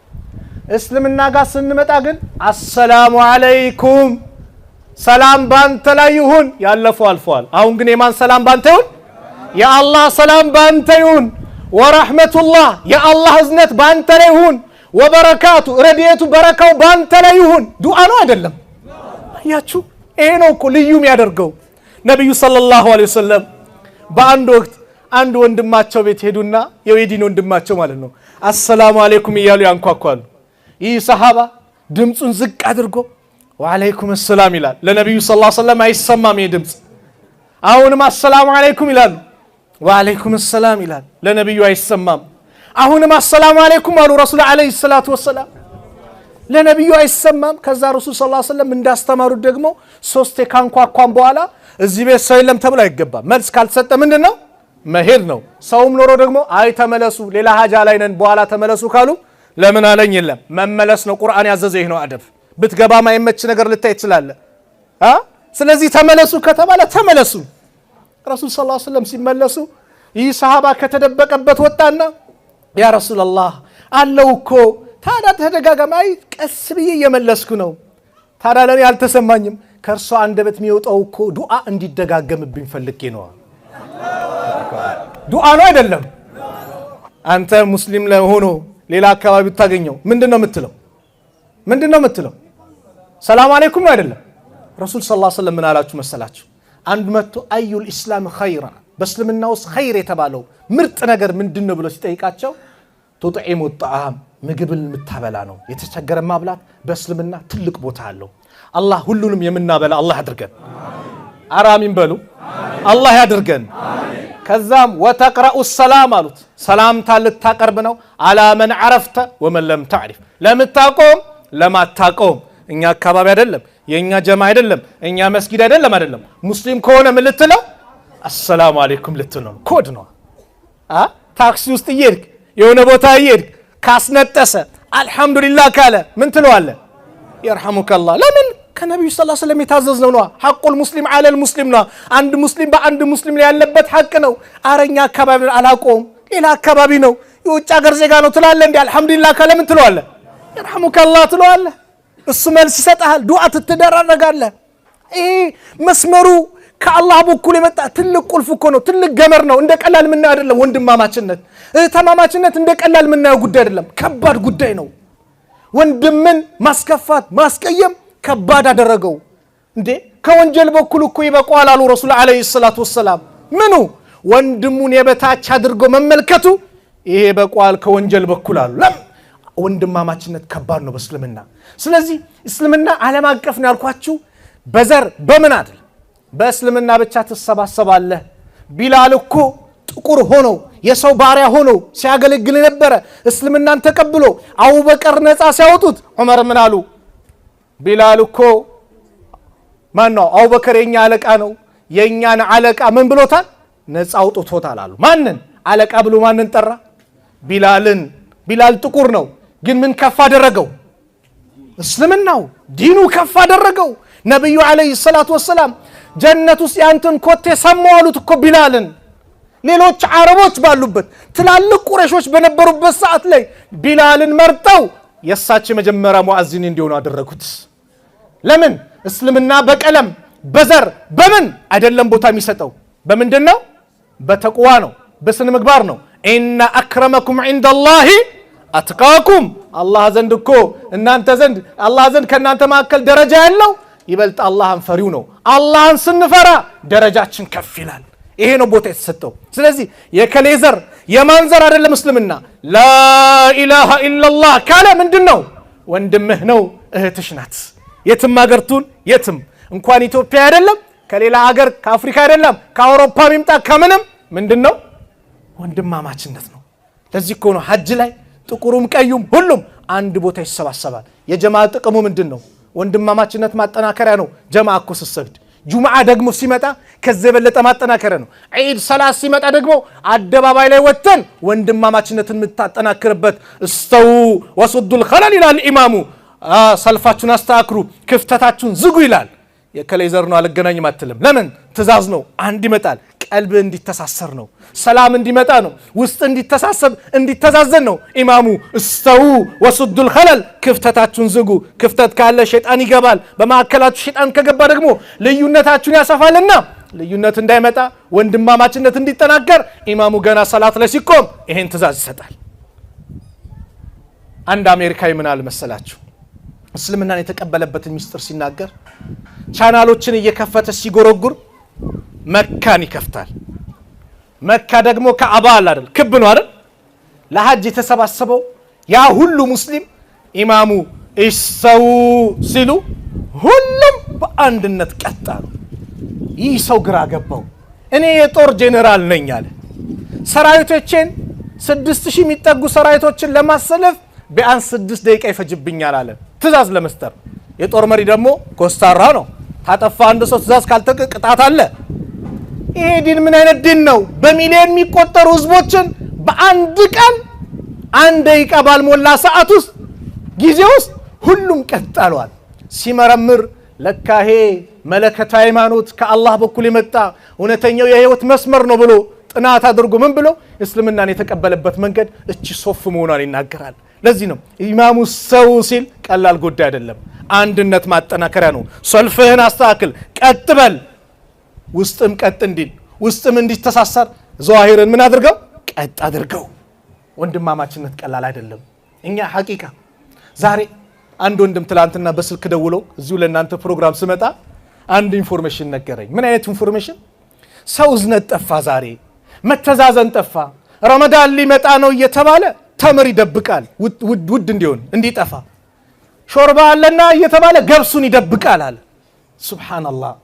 እስልምና ጋር ስንመጣ ግን አሰላሙ አለይኩም ሰላም ባንተ ላይ ይሁን። ያለፈው አልፏል። አሁን ግን የማን ሰላም ባንተ ይሁን? የአላህ ሰላም ባንተ ይሁን። ወራህመቱላህ የአላህ እዝነት ባንተ ላይ ይሁን። ወበረካቱ ረድኤቱ በረካው ባንተ ላይ ይሁን። ዱዓ ነው አይደለም? አያችሁ፣ ይሄ ነው እኮ ልዩ የሚያደርገው። ነብዩ ሰለላሁ ዐለይሂ ወሰለም በአንድ ወቅት አንድ ወንድማቸው ቤት ሄዱና የወዲን ወንድማቸው ማለት ነው አሰላሙ አለይኩም እያሉ ያንኳኳሉ። ይህ ሰሃባ ድምጹን ዝቅ አድርጎ ወአለይኩም ሰላም ይላል። ለነብዩ ሰለላሁ ዐለይሂ ወሰለም አይሰማም ይህ ድምጽ። አሁንም አሰላሙ አለይኩም ይላሉ፣ ወአለይኩም ሰላም ይላል። ለነብዩ አይሰማም። አሁንም አሰላሙ አለይኩም አሉ ረሱል አለይሂ ሰላቱ ወሰላም፣ ለነብዩ አይሰማም። ከዛ ረሱል ሰለላሁ ዐለይሂ ወሰለም እንዳስተማሩት ደግሞ ሶስት ካንኳኳን በኋላ እዚህ ቤት ሰው የለም ተብሎ አይገባም። መልስ ካልተሰጠ ምንድነው መሄድ ነው። ሰውም ኖሮ ደግሞ አይ ተመለሱ ሌላ ሀጃ ላይ ነን በኋላ ተመለሱ ካሉ ለምን አለኝ የለም መመለስ ነው። ቁርአን ያዘዘ ይሄ ነው አደብ። ብትገባ ማይመች ነገር ልታይ ይችላል። ስለዚህ ተመለሱ ከተባለ ተመለሱ። ረሱል ሰለላሁ ዐለይሂ ወሰለም ሲመለሱ ይህ ሰሃባ ከተደበቀበት ወጣና ያ ረሱላህ አለው እኮ ታዲያ ተደጋጋሚ አይ ቀስ ብዬ እየመለስኩ ነው ታዲያ ለኔ አልተሰማኝም። ከርሷ አንደበት የሚወጣው እኮ ዱዓ እንዲደጋገምብኝ ፈልጌ ነው። ዱዓ ነው አይደለም። አንተ ሙስሊም ለሆኖ ሌላ አካባቢ ብታገኘው ምንድነው የምትለው? ሰላም አለይኩም ነው አይደለም። ረሱል ሰለላሁ ዐለይሂ ወሰለም ምን አላችሁ መሰላችሁ? አንድ መጥቶ አዩል ኢስላም ኸይራ በእስልምና ውስጥ ኸይር የተባለው ምርጥ ነገር ምንድነው ብሎ ሲጠይቃቸው ቱጥዒሙ ጣዓም ምግብን የምታበላ ነው። የተቸገረ ማብላት በእስልምና ትልቅ ቦታ አለው። አላህ ሁሉንም የምናበላ አላህ ያድርገን። አራሚን በሉ አላህ ያድርገን። ከዛም ወተቅረኡ ሰላም አሉት። ሰላምታ ልታቀርብ ነው አላ መን ዓረፍተ ወመን ለም ተዕሪፍ፣ ለምታቆም ለማታቆም። እኛ አካባቢ አይደለም የኛ ጀማ አይደለም እኛ መስጊድ አይደለም ሙስሊም ከሆነ ምን ልትለው አሰላሙ አለይኩም ልትለው ኮድ ነው። ታክሲ ውስጥ እየሄድክ የሆነ ቦታ እየሄድክ ካስነጠሰ አልহামዱሊላህ ካለ ምን ትለዋለህ? ይርሐሙከላህ። ለምን ከነብዩ ሰለላሁ ዐለይሂ ወሰለም የታዘዝነው ነው። ሐቁል ሙስሊም ዐለል ሙስሊም ነው። አንድ ሙስሊም በአንድ ሙስሊም ላይ ያለበት ሐቅ ነው። አረኛ አካባቢ አላቆም ሌላ አካባቢ ነው የውጭ ሀገር ዜጋ ነው ትላለህ እንዴ? አልহামዱሊላህ ካለ ምን ትለዋለህ? ይርሐሙከላህ ትለዋለህ። እሱ መልስ ይሰጣል። ዱዓ ትደራረጋለህ። ይሄ መስመሩ ከአላህ በኩል የመጣ ትልቅ ቁልፍ እኮ ነው። ትልቅ ገመር ነው። እንደ ቀላል ምን አይደለም። ወንድማማችነት ተማማችነት እንደ ቀላል ምን ጉዳይ አይደለም። ከባድ ጉዳይ ነው። ወንድምን ማስከፋት ማስቀየም ከባድ አደረገው እንዴ። ከወንጀል በኩል እኮ ይበቃዋል አሉ ረሱል አለይሂ ሰላቱ ወሰላም። ምኑ ወንድሙን የበታች አድርጎ መመልከቱ ይሄ በቃዋል ከወንጀል በኩል አሉ። ወንድማማችነት ከባድ ነው በእስልምና። ስለዚህ እስልምና ዓለም አቀፍ ነው ያልኳችሁ በዘር በምን አይደል። በእስልምና ብቻ ተሰባሰባለህ። ቢላል እኮ ጥቁር ሆኖ የሰው ባሪያ ሆኖ ሲያገለግል ነበር። እስልምናን ተቀብሎ አቡበከር ነፃ ሲያወጡት ዑመር ምን አሉ? ቢላል እኮ ማነው? አቡበከር የኛ አለቃ ነው። የኛን አለቃ ምን ብሎታል? ነፃ አውጥቶታል አሉ። ማንን አለቃ ብሎ ማንን ጠራ? ቢላልን። ቢላል ጥቁር ነው ግን ምን ከፍ አደረገው? እስልምናው ዲኑ ከፍ አደረገው። ነብዩ አለይሂ ሰላቱ ወሰላም ጀነት ውስጥ ያንተን ኮቴ ሰማው አሉት እኮ ቢላልን። ሌሎች አረቦች ባሉበት ትላልቅ ቁረሾች በነበሩበት ሰዓት ላይ ቢላልን መርጠው የሳቸው መጀመሪያ ሙአዚን እንዲሆኑ አደረጉት። ለምን? እስልምና በቀለም በዘር በምን አይደለም ቦታ የሚሰጠው። በምንድነው? በተቅዋ ነው፣ በስነ ምግባር ነው። ኢነ አክረመኩም ዒንደላሂ አትቃኩም። አላህ ዘንድ እኮ እናንተ ዘንድ አላህ ዘንድ ከናንተ መካከል ደረጃ ያለው ይበልጥ አላህን ፈሪው ነው። አላህን ስንፈራ ደረጃችን ከፍ ይላል። ይሄ ነው ቦታ የተሰጠው። ስለዚህ የከሌዘር የማንዘር አይደለም እስልምና። ላኢላሃ ኢላላህ ካለ ምንድነው? ወንድምህ ነው፣ እህትሽ ናት። የትም ሀገርቱን የትም እንኳን ኢትዮጵያ አይደለም ከሌላ ሀገር ከአፍሪካ አይደለም ከአውሮፓ ሚምጣ ከምንም ምንድነው? ወንድማማችነት ነው። ለዚህ እኮ ነው ሐጅ ላይ ጥቁሩም ቀዩም ሁሉም አንድ ቦታ ይሰባሰባል። የጀማዓ ጥቅሙ ምንድነው? ወንድማማችነት ማጠናከሪያ ነው። ጀማዓ እኮ ሲሰግድ ጁምዓ ደግሞ ሲመጣ ከዚህ የበለጠ ማጠናከሪያ ነው። ዒድ ሰላት ሲመጣ ደግሞ አደባባይ ላይ ወጥተን ወንድማማችነትን የምታጠናክርበት እስተው ወሱዱል ኸለል ይላል ኢማሙ። ሰልፋችሁን አስተካክሩ ክፍተታችሁን ዝጉ ይላል። የከሌዘር ነው አልገናኝም አትልም። ለምን? ትእዛዝ ነው። አንድ ይመጣል። ቀልብ እንዲተሳሰር ነው። ሰላም እንዲመጣ ነው። ውስጥ እንዲተሳሰብ እንዲተዛዘን ነው። ኢማሙ እስተው ወሱዱል ኸለል ክፍተታችሁን ዝጉ። ክፍተት ካለ ሸይጣን ይገባል። በማዕከላችሁ ሸይጣን ከገባ ደግሞ ልዩነታችሁን ያሰፋልና ልዩነት እንዳይመጣ ወንድማማችነት እንዲጠናከር ኢማሙ ገና ሰላት ላይ ሲቆም ይሄን ትእዛዝ ይሰጣል። አንድ አሜሪካዊ ምን አለ መሰላችሁ? እስልምናን የተቀበለበትን ሚስጥር ሲናገር ቻናሎችን እየከፈተ ሲጎረጉር መካን ይከፍታል። መካ ደግሞ ከአባ አይደል ክብ ነው አይደል? ለሐጅ የተሰባሰበው ያ ሁሉ ሙስሊም ኢማሙ ኢሰው ሲሉ ሁሉም በአንድነት ቀጣሉ። ይህ ሰው ግራ ገባው። እኔ የጦር ጄኔራል ነኝ አለ። ሰራዊቶችን 6000 የሚጠጉ ሰራዊቶችን ለማሰለፍ ቢያንስ 6 ደቂቃ ይፈጅብኛል አለ ትእዛዝ ለመስጠት። የጦር መሪ ደግሞ ኮስታራ ነው። ታጠፋ አንድ ሰው ትእዛዝ ካልተቀበለ ቅጣት አለ። ይሄ ዲን ምን አይነት ዲን ነው? በሚሊዮን የሚቆጠሩ ህዝቦችን በአንድ ቀን 1 ደቂቃ ባልሞላ ሰዓት ውስጥ ጊዜ ውስጥ ሁሉም ቀጣሏል። ሲመረምር ለካሄ መለከተ ሃይማኖት ከአላህ በኩል የመጣ እውነተኛው የህይወት መስመር ነው ብሎ ጥናት አድርጎ ምን ብሎ እስልምናን የተቀበለበት መንገድ እቺ ሶፍ መሆኗን ይናገራል። ለዚህ ነው ኢማሙ ሰው ሲል ቀላል ጉዳይ አይደለም፣ አንድነት ማጠናከሪያ ነው። ሶልፍህን አስተካክል፣ ቀጥበል፣ ውስጥም ቀጥ እንዲል ውስጥም እንዲተሳሰር ዛሂርን ምን አድርገው ቀጥ አድርገው። ወንድማማችነት ቀላል አይደለም። እኛ ሐቂቃ ዛሬ አንድ ወንድም ትላንትና በስልክ ደውሎ እዚሁ ለእናንተ ፕሮግራም ስመጣ አንድ ኢንፎርሜሽን ነገረኝ። ምን አይነት ኢንፎርሜሽን? ሰው እዝነት ጠፋ፣ ዛሬ መተዛዘን ጠፋ። ረመዳን ሊመጣ ነው እየተባለ ተምር ይደብቃል ውድ እንዲሆን እንዲጠፋ። ሾርባ አለና እየተባለ ገብሱን ይደብቃል አለ። ሱብሃንአላህ።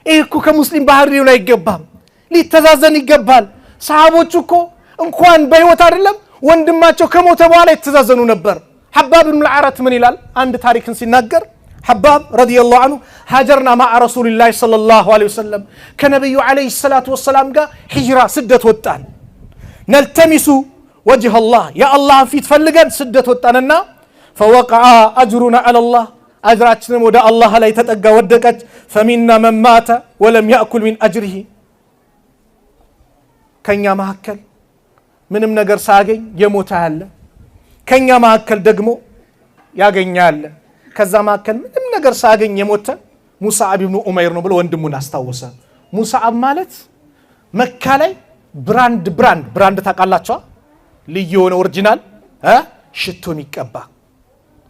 ይህ እኮ ከሙስሊም ባህር ሊሆን አይገባም። ሊተዛዘን ይገባል። ሰሃቦቹ እኮ እንኳን በህይወት አይደለም ወንድማቸው ከሞተ በኋላ ይተዛዘኑ ነበር። ሐባብ ብን አልዓረት ምን ይላል? አንድ ታሪክን ሲናገር ሐባብ ረዲየላሁ ዐንሁ ሀጀርና ማዓ ረሱሊላህ ሰለላሁ ዐለይሂ ወሰለም ከነብዩ ዐለይሂ ሰላቱ ወሰላም ጋር ሂጅራ ስደት ወጣን። ነልተሚሱ ወጅህ አላህ የአላህን ፊት ፈልገን ስደት ወጣንና ፈወቀዐ አጅሩና ዐለላህ አጅራችንም ወደ አላህ ላይ ተጠጋ ወደቀች። ፈሚና መን ማተ ወለም ያእኩል ሚን አጅሪሂ ከኛ መካከል ምንም ነገር ሳያገኝ የሞተ ያለ፣ ከኛ መካከል ደግሞ ያገኛል። ከዛ መካከል ምንም ነገር ሳያገኝ የሞተ ሙስዓብ ኢብኑ ኡመይር ነው ብሎ ወንድሙን አስታወሰ። ሙስዓብ ማለት መካ ላይ ብራንድ ታውቃላችሁ? ልዩ የሆነ ኦሪጂናል ሽቶ የሚቀባ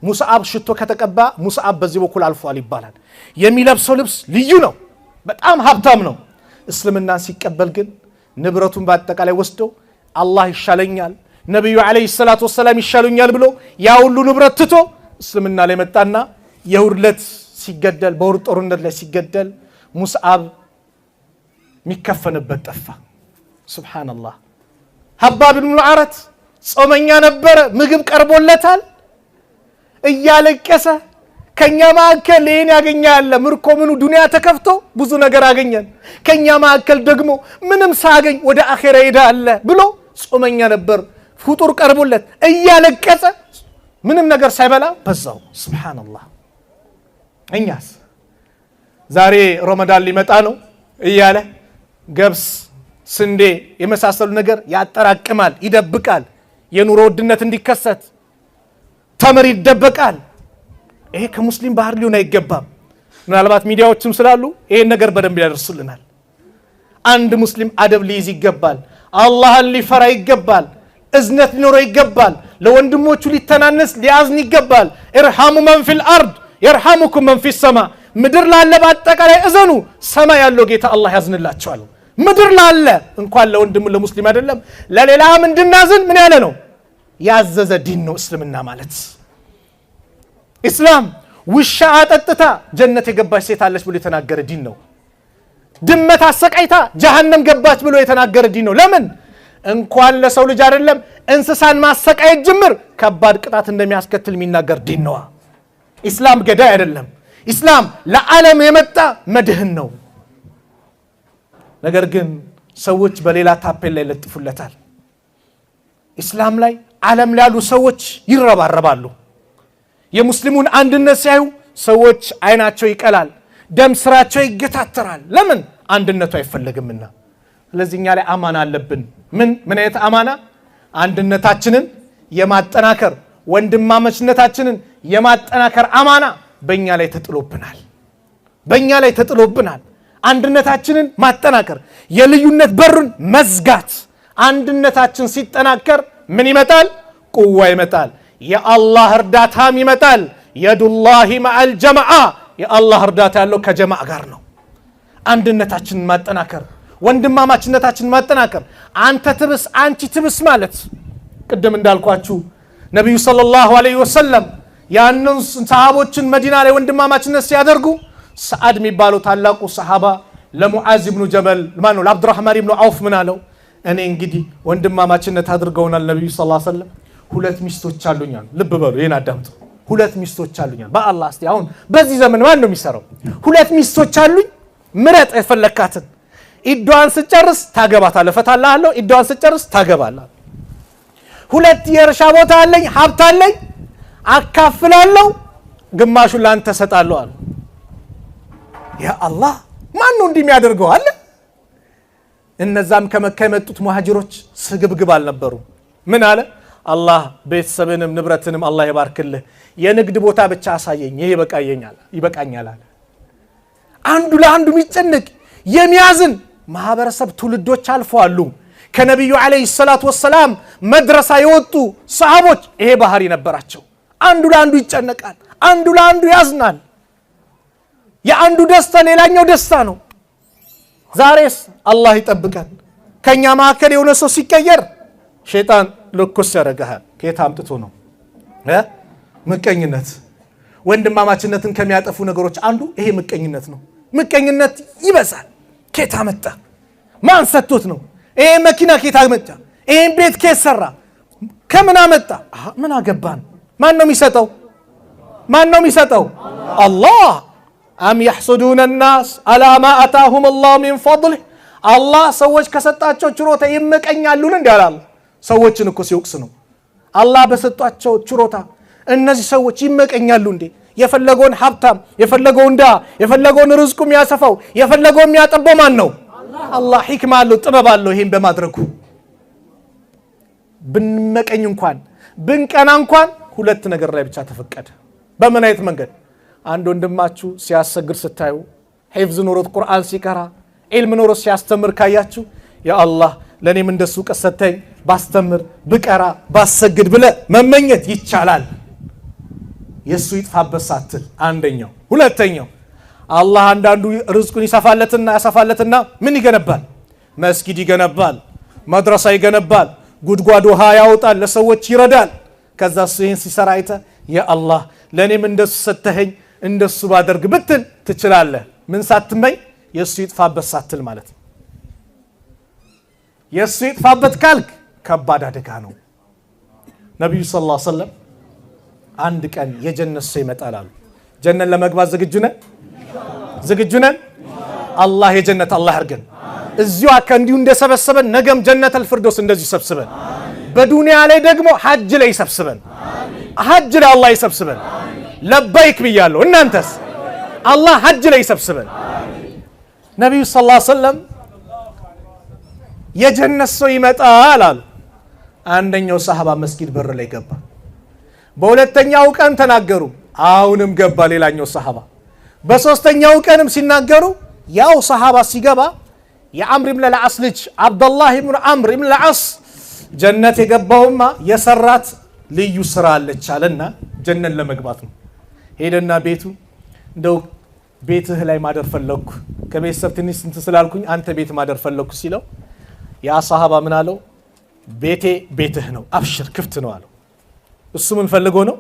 ሙስዓብ ሽቶ ከተቀባ ሙስዓብ በዚህ በኩል አልፏል ይባላል። የሚለብሰው ልብስ ልዩ ነው፣ በጣም ሀብታም ነው። እስልምናን ሲቀበል ግን ንብረቱን በአጠቃላይ ወስዶ አላህ ይሻለኛል ነብዩ አለይሂ ሰላቱ ወሰላም ይሻሉኛል ብሎ ያ ሁሉ ንብረት ትቶ እስልምና ላይ መጣና የውር ዕለት ሲገደል በውር ጦርነት ላይ ሲገደል ሙስዓብ የሚከፈንበት ጠፋ። ሱብሃንአላህ። ሐባብ ብን አልዓረት ጾመኛ ነበረ፣ ምግብ ቀርቦለታል፣ እያለቀሰ ከኛ መካከል ይሄን ያገኛል ምርኮ ምኑ ዱንያ ተከፍቶ ብዙ ነገር አገኘን፣ ከኛ መካከል ደግሞ ምንም ሳገኝ ወደ አኺራ ሄዳለ ብሎ ጾመኛ ነበር። ፍጡር ቀርቦለት እያለቀሰ ምንም ነገር ሳይበላ በዛው። ሱብሃንአላህ። እኛስ ዛሬ ረመዳን ሊመጣ ነው እያለ ገብስ፣ ስንዴ የመሳሰሉ ነገር ያጠራቅማል፣ ይደብቃል። የኑሮ ውድነት እንዲከሰት ተምር ይደበቃል። ይሄ ከሙስሊም ባህር ሊሆን አይገባም። ምናልባት ሚዲያዎችም ስላሉ ይሄን ነገር በደንብ ያደርሱልናል። አንድ ሙስሊም አደብ ሊይዝ ይገባል፣ አላህን ሊፈራ ይገባል፣ እዝነት ሊኖረው ይገባል፣ ለወንድሞቹ ሊተናነስ ሊያዝን ይገባል። ኢርሃሙ መን ፊል አርድ የርሃሙኩም መን ፊስ ሰማ። ምድር ላለ በአጠቃላይ እዘኑ፣ ሰማይ ያለው ጌታ አላህ ያዝንላቸዋል። ምድር ላለ እንኳን ለወንድሙ ለሙስሊም አይደለም ለሌላም እንድናዝን ምን ያለ ነው? ያዘዘ ዲን ነው እስልምና ማለት። ኢስላም ውሻ አጠጥታ ጀነት የገባች ሴት አለች ብሎ የተናገረ ዲን ነው። ድመት አሰቃይታ ጀሃነም ገባች ብሎ የተናገረ ዲን ነው። ለምን? እንኳን ለሰው ልጅ አይደለም እንስሳን ማሰቃየት ጅምር ከባድ ቅጣት እንደሚያስከትል የሚናገር ዲን ነው። ኢስላም ገዳይ አይደለም። ኢስላም ለዓለም የመጣ መድህን ነው። ነገር ግን ሰዎች በሌላ ታፔል ላይ ለጥፉለታል። ኢስላም ላይ ዓለም ላይ ያሉ ሰዎች ይረባረባሉ። የሙስሊሙን አንድነት ሲያዩ ሰዎች አይናቸው ይቀላል፣ ደም ስራቸው ይገታተራል። ለምን? አንድነቱ አይፈለግምና። ስለዚህ እኛ ላይ አማና አለብን። ምን አይነት አማና? አንድነታችንን የማጠናከር ወንድማማችነታችንን የማጠናከር አማና በእኛ ላይ ተጥሎብናል። አንድነታችንን ማጠናከር፣ የልዩነት በሩን መዝጋት። አንድነታችን ሲጠናከር ምን ይመጣል? ቁዋ ይመጣል፣ የአላህ እርዳታም ይመጣል። የዱላሂ መዐል ጀማዓ፣ የአላህ እርዳታ ያለው ከጀማዓ ጋር ነው። አንድነታችንን ማጠናከር፣ ወንድማማችነታችንን ማጠናከር። አንተ ትብስ አንቺ ትብስ ማለት ቅድም እንዳልኳችሁ ነብዩ ሰለላሁ ዐለይሂ ወሰለም ያንን ሰሃቦችን መዲና ላይ ወንድማማችነት ሲያደርጉ ሰዓድ የሚባለው ታላቁ ሰሃባ ለሙዓዝ ኢብኑ ጀበል ማነው ለአብዱራህማን ኢብኑ አውፍ ምን አለው? እኔ እንግዲህ ወንድማማችነት አድርገውናል ነብዩ ሰለላሁ ዐለይሂ ወሰለም፣ ሁለት ሚስቶች አሉኛል። ልብ በሉ ይሄን አዳምጡ። ሁለት ሚስቶች አሉኛል። በአላህ እስቲ አሁን በዚህ ዘመን ማን ነው የሚሰራው? ሁለት ሚስቶች አሉኝ፣ ምረጥ የፈለካትን። ኢዷን ስጨርስ ታገባታለህ፣ ፈታልሃለሁ። ኢዷን ስጨርስ ታገባለህ። ሁለት የእርሻ ቦታ አለኝ፣ ሀብት አለኝ፣ አካፍላለሁ፣ ግማሹን ላንተ ሰጣለሁ አለ። ያ አላህ ማን ነው እንዲህ የሚያደርገው አለ። እነዛም ከመካ የመጡት ሙሃጅሮች ስግብግብ አልነበሩ። ምን አለ? አላህ ቤተሰብንም ንብረትንም አላህ ይባርክልህ፣ የንግድ ቦታ ብቻ አሳየኝ፣ ይሄ ይበቃኛል አለ። አንዱ ለአንዱ የሚጨነቅ የሚያዝን ማህበረሰብ ትውልዶች አልፈዋል። ከነቢዩ አለይሂ ሰላቱ ወሰላም መድረሳ የወጡ ሰሃቦች ይሄ ባህሪ ነበራቸው። አንዱ ለአንዱ ይጨነቃል፣ አንዱ ለአንዱ ያዝናል። የአንዱ ደስታ ሌላኛው ደስታ ነው። ዛሬስ አላህ ይጠብቀን። ከኛ መካከል የሆነ ሰው ሲቀየር ሸይጣን ልኩስ ያደርጋል። ከየት አምጥቶ ነው? ምቀኝነት። ወንድማማችነትን ከሚያጠፉ ነገሮች አንዱ ይሄ ምቀኝነት ነው። ምቀኝነት ይበዛል። ከየት አመጣ? ማን ሰጥቶት ነው? ይሄ መኪና ከየት አመጣ? ይሄን ቤት ከየት ሰራ? ከምን አመጣ? ምን አገባን? ማን ነው የሚሰጠው? ማን ነው የሚሰጠው? አላህ። አም يحسدون الناس على ما آتاهم الله من فضله። አላህ ሰዎች ከሰጣቸው ችሮታ ይመቀኛሉ እንዳላል። ሰዎችን እኮ ሲወቅስ ነው አላህ በሰጣቸው ችሮታ እነዚህ ሰዎች ይመቀኛሉ እንዴ? የፈለገውን ሀብታም የፈለገውን ዳ የፈለገውን ርዝቁ የሚያሰፋው የፈለገውን የሚያጠበው ማን ነው? አላህ። ሂክማ አለው፣ ጥበብ አለው ይሄን በማድረጉ። ብንመቀኝ እንኳን ብንቀና እንኳን ሁለት ነገር ላይ ብቻ ተፈቀደ። በምን አይነት መንገድ? አንድ ወንድማችሁ ሲያሰግድ ስታዩ፣ ሒፍዝ ኖሮት ቁርአን ሲቀራ፣ ዒልም ኖሮት ሲያስተምር ካያችሁ ያ አላህ ለኔም እንደሱ ቀሰተኝ ባስተምር ብቀራ ባሰግድ ብለ መመኘት ይቻላል። የሱ ይጥፋበት ሳትል አንደኛው። ሁለተኛው አላህ አንዳንዱ ርዝቁን ያሰፋለትና ምን ይገነባል? መስጊድ ይገነባል፣ መድረሳ ይገነባል፣ ጉድጓድ ውሃ ያወጣል፣ ለሰዎች ይረዳል። ከዛ እሱ ይህን ሲሰራ አይተ ያ አላህ ለኔም እንደሱ ሰተኸኝ እንደሱ ባደርግ ብትል ትችላለህ። ምን ሳትመኝ? የሱ ይጥፋበት ሳትል ማለት ነው። የሱ ይጥፋበት ካልክ ከባድ አደጋ ነው። ነብዩ ሰለላሁ ዐለይሂ ወሰለም አንድ ቀን የጀነት ሰው ይመጣል አሉ። ጀነት ለመግባት ዝግጁ ነን? አላህ የጀነት አላህ ያርገን። እዚሁ እንዲሁ እንደሰበሰበን ነገም ጀነት አልፍርዶስ እንደዚህ ሰብስበን፣ በዱንያ ላይ ደግሞ ሐጅ ላይ ይሰብስበን። ሐጅ ላይ አላህ ይሰብስበን። ለበይክ ብያለሁ። እናንተስ? አላህ ሐጅ ላይ ይሰብስበን። ነብዩ ሰለላሁ ዐለይሂ ወሰለም የጀነት ሰው ይመጣል አሉ። አንደኛው ሰሃባ መስጊድ በር ላይ ገባ። በሁለተኛው ቀን ተናገሩ፣ አሁንም ገባ ሌላኛው ሰሃባ። በሶስተኛው ቀንም ሲናገሩ ያው ሰሃባ ሲገባ የአምር ኢብኑ አልዓስ ልጅ አብዱላህ ኢብኑ አምር ኢብኑ አልዓስ ጀነት የገባውማ የሰራት ልዩ ስራ አለች አለና ጀነት ለመግባት ነው። ሄደና ቤቱ እንደው ቤትህ ላይ ማደር ፈለኩ፣ ከቤተሰብ ትንሽ እንት ስላልኩኝ አንተ ቤት ማደር ፈለኩ ሲለው ያ ሰሃባ ምን አለው? ቤቴ ቤትህ ነው፣ አብሽር ክፍት ነው አለው። እሱ ምን ፈልጎ ነው?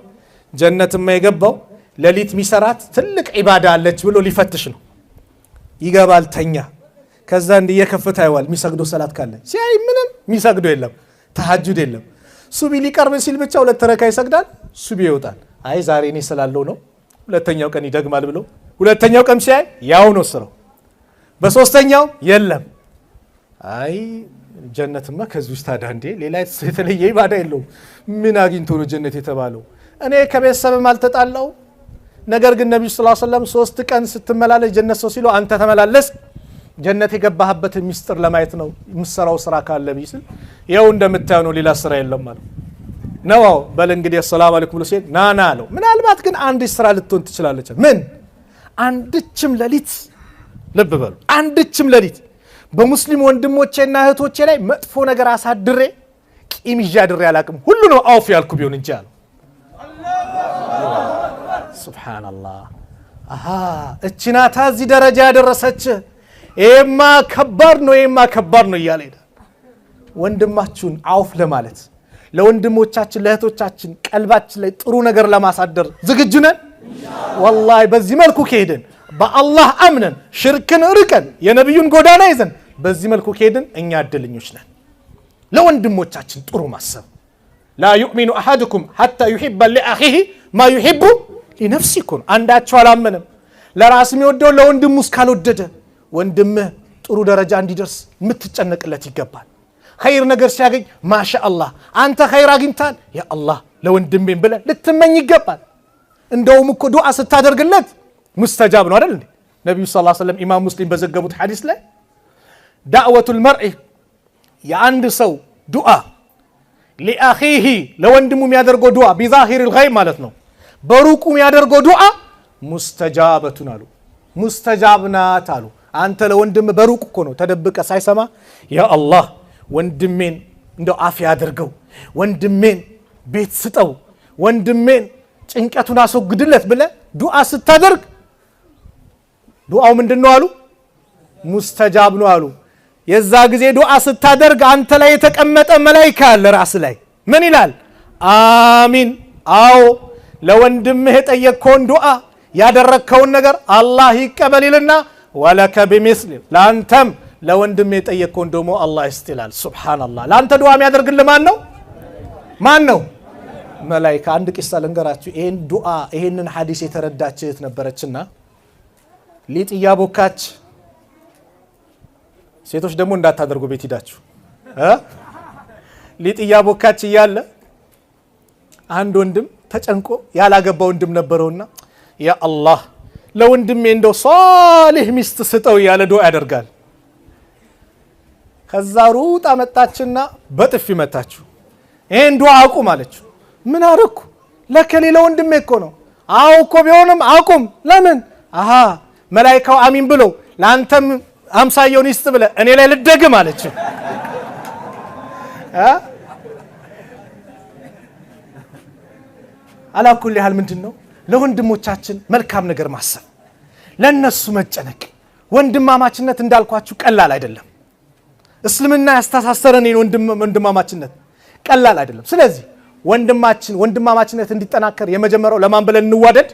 ጀነትማ የገባው ሌሊት ሚሰራት ትልቅ ዒባዳ አለች ብሎ ሊፈትሽ ነው። ይገባል፣ ተኛ። ከዛ እንዲየከፈተ አይዋል የሚሰግዶ ሰላት ካለ ሲያይ ምንም የሚሰግዶ የለም፣ ተሐጁድ የለም። ሱቢ ሊቀርብ ሲል ብቻ ሁለት ረካ ይሰግዳል፣ ሱቢ ይወጣል። አይ ዛሬ እኔ ስላለው ነው፣ ሁለተኛው ቀን ይደግማል ብሎ ሁለተኛው ቀን ሲያይ ያው ነው ስራው። በሶስተኛው የለም። አይ ጀነትማ ከዚህ ውስጥ ታዲያ እንዴ ሌላ የተለየ ኢባዳ የለውም፣ ምን አግኝቶ ነው ጀነት የተባለው? እኔ ከቤተሰብም አልተጣላው። ነገር ግን ነብዩ ሰለላሁ ዐለይሂ ወሰለም 3 ቀን ስትመላለስ ጀነት ሰው ሲሉ አንተ ተመላለስ ጀነት የገባህበትን ሚስጥር ለማየት ነው የምሰራው ስራ ካለ ቢስል ያው እንደምታየው ነው፣ ሌላ ስራ የለም ማለት ነው። በል እንግዲህ ሰላም አለይኩም ብሎ ሲል ናና አለው። ምናልባት ግን አንድ ስራ ልትሆን ትችላለች። ምን? አንድችም ሌሊት ልብ በሉ፣ አንድችም ሌሊት በሙስሊም ወንድሞቼና እህቶቼ ላይ መጥፎ ነገር አሳድሬ ቂም ይዣድሬ አላቅም፣ ሁሉ ነው አውፍ ያልኩ ቢሆን እንጂ አለው። ሱብሃንአላህ። እቺ ናት እዚህ ደረጃ ያደረሰች። ኤማ ከባድ ነው እያለ ሄደ። ወንድማችሁን አውፍ ለማለት ለወንድሞቻችን ለእህቶቻችን ቀልባችን ላይ ጥሩ ነገር ለማሳደር ዝግጁ ነን ወላሂ። በዚህ መልኩ ከሄድን በአላህ አምነን ሽርክን ርቀን የነብዩን ጎዳና ይዘን በዚህ መልኩ ከሄድን እኛ እድለኞች ነን። ለወንድሞቻችን ጥሩ ማሰብ ላ يؤمن احدكم حتى يحب لاخيه ما يحب لنفسه። አንዳቸው አላመነም ለራስ የሚወደው ለወንድሙ እስካልወደደ ወንድምህ ጥሩ ደረጃ እንዲደርስ ምትጨነቅለት ይገባል። ኸይር ነገር ሲያገኝ ማሻአላህ አንተ ኸይር አግኝታል ያ አላህ ለወንድሜም ብለህ ልትመኝ ይገባል። እንደውም እኮ ዱዓ ስታደርግለት ሙስተጃብ ነው አይደል? ነብዩ ሰለላሁ ዐለይሂ ወሰለም ኢማም ሙስሊም በዘገቡት ሐዲስ ላይ ዳዕወቱል መርኢ የአንድ ሰው ዱዓ ለአኺሂ ለወንድሙ የሚያደርገው ዱዓ ቢዛሂሪል ገይብ ማለት ነው በሩቁ የሚያደርገው ዱዓ ሙስተጃበቱን አሉ ሙስተጃብ ናት አሉ። አንተ ለወንድም በሩቁ እኮ ነው ተደብቀ ሳይሰማ ያ አላህ ወንድሜን እንደው አፍያ አድርገው ወንድሜን ቤት ስጠው ወንድሜን ጭንቀቱን አስወግድለት ብለ ዱዓ ስታደርግ ዱዓው ምንድነው አሉ ሙስተጃብ ነው አሉ። የዛ ጊዜ ዱዓ ስታደርግ አንተ ላይ የተቀመጠ መላእክት አለ ራስ ላይ ምን ይላል? አሚን አዎ ለወንድምህ የጠየቅከውን ዱዓ ያደረከውን ነገር አላህ ይቀበልልና ወለከ ቢሚስሊ ላንተም ለወንድም የጠየቅከውን ደግሞ አላህ ይስጥላል። ሱብሃንአላህ ላንተ ዱዓ የሚያደርግልህ ማን ነው? መላእክት። አንድ ቂሳ ልንገራችሁ። ይሄን ዱዓ ይሄንን ሐዲስ የተረዳች እህት ነበረችና ሊጥ እያቦካች ሴቶች ደግሞ እንዳታደርጉ ቤት ሂዳችሁ ሊጥ እያቦካች እያለ አንድ ወንድም ተጨንቆ ያላገባ ወንድም ነበረውና ያ አላህ ለወንድሜ እንደው ሷሊህ ሚስት ስጠው ያለ ዱዓ ያደርጋል። ከዛ ሩጣ መጣችና በጥፊ መታችሁ። ይሄን ዱዓ አቁም አለችው። ምን አረኩ? ለከሌ ለወንድሜ እኮ ነው። አው እኮ ቢሆንም አቁም። ለምን? አሃ መላእክቱ አሚን ብሎ ላንተም አምሳየውን ይስጥ ብለ እኔ ላይ ልደግም አለችው። አላኩል ያህል ምንድነው ለወንድሞቻችን መልካም ነገር ማሰብ ለነሱ መጨነቅ። ወንድማማችነት እንዳልኳችሁ ቀላል አይደለም። እስልምና ያስተሳሰረን ወንድማማችነት ቀላል አይደለም። ስለዚህ ወንድማማችነት እንዲጠናከር የመጀመሪያው ለማን ብለን እንዋደድ?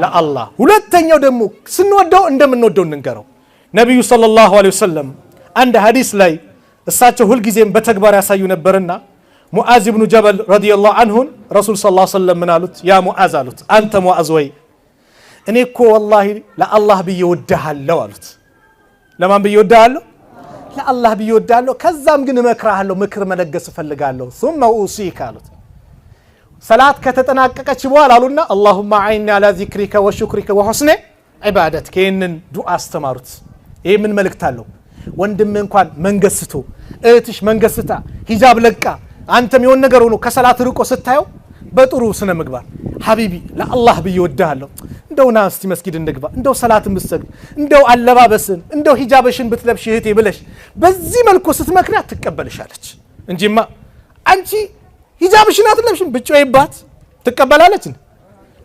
ለአላህ። ሁለተኛው ደግሞ ስንወደው እንደምንወደው እንንገረው። ነብዩ ሰለላሁ ዐለይሂ ወሰለም አንድ ሐዲስ ላይ እሳቸው ሁልጊዜም በተግባር ያሳዩ ነበርና ሙዓዝ ኢብኑ ጀበል ረዲየላሁ ዐንሁ ረሱል ሰለላሁ ዐለይሂ ወሰለም ምን አሉት? ያ ሙዓዝ አሉት፣ አንተ ሙዓዝ ወይ እኔ እኮ ወላሂ ለአላህ ብዬ ወድሃለሁ አሉት። ለማን ብዬ ወድሃለሁ? ለአላህ ብዬ ወድሃለሁ። ከዛም ግን እመክርሃለሁ፣ ምክር መለገስ እፈልጋለሁ። ثم اوصيك አሉት። ሰላት ከተጠናቀቀች በኋላ አሉና اللهم اعنا على ذكرك وشكرك وحسن عبادتك ይህንን ዱዓ አስተማሩት። ይሄ ምን መልእክት አለው? ወንድም እንኳን መንገስቶ እህትሽ መንገስታ ሂጃብ ለቃ አንተም የሆነ ነገር ሆኖ ከሰላት ርቆ ስታየው በጥሩ ስነ ምግባር ሐቢቢ ለአላህ ብዬ ወድሃለሁ፣ እንደው ና እስቲ መስጊድ እንግባ፣ እንደው ሰላትን ብትሰግድ፣ እንደው አለባበስን፣ እንደው ሂጃብሽን ብትለብሽ እህቴ ብለሽ በዚህ መልኩ ስትመክሪያት ትቀበልሻለች እንጂማ አንቺ ሂጃብሽን አትለብሽም ብጮይባት ትቀበላለች።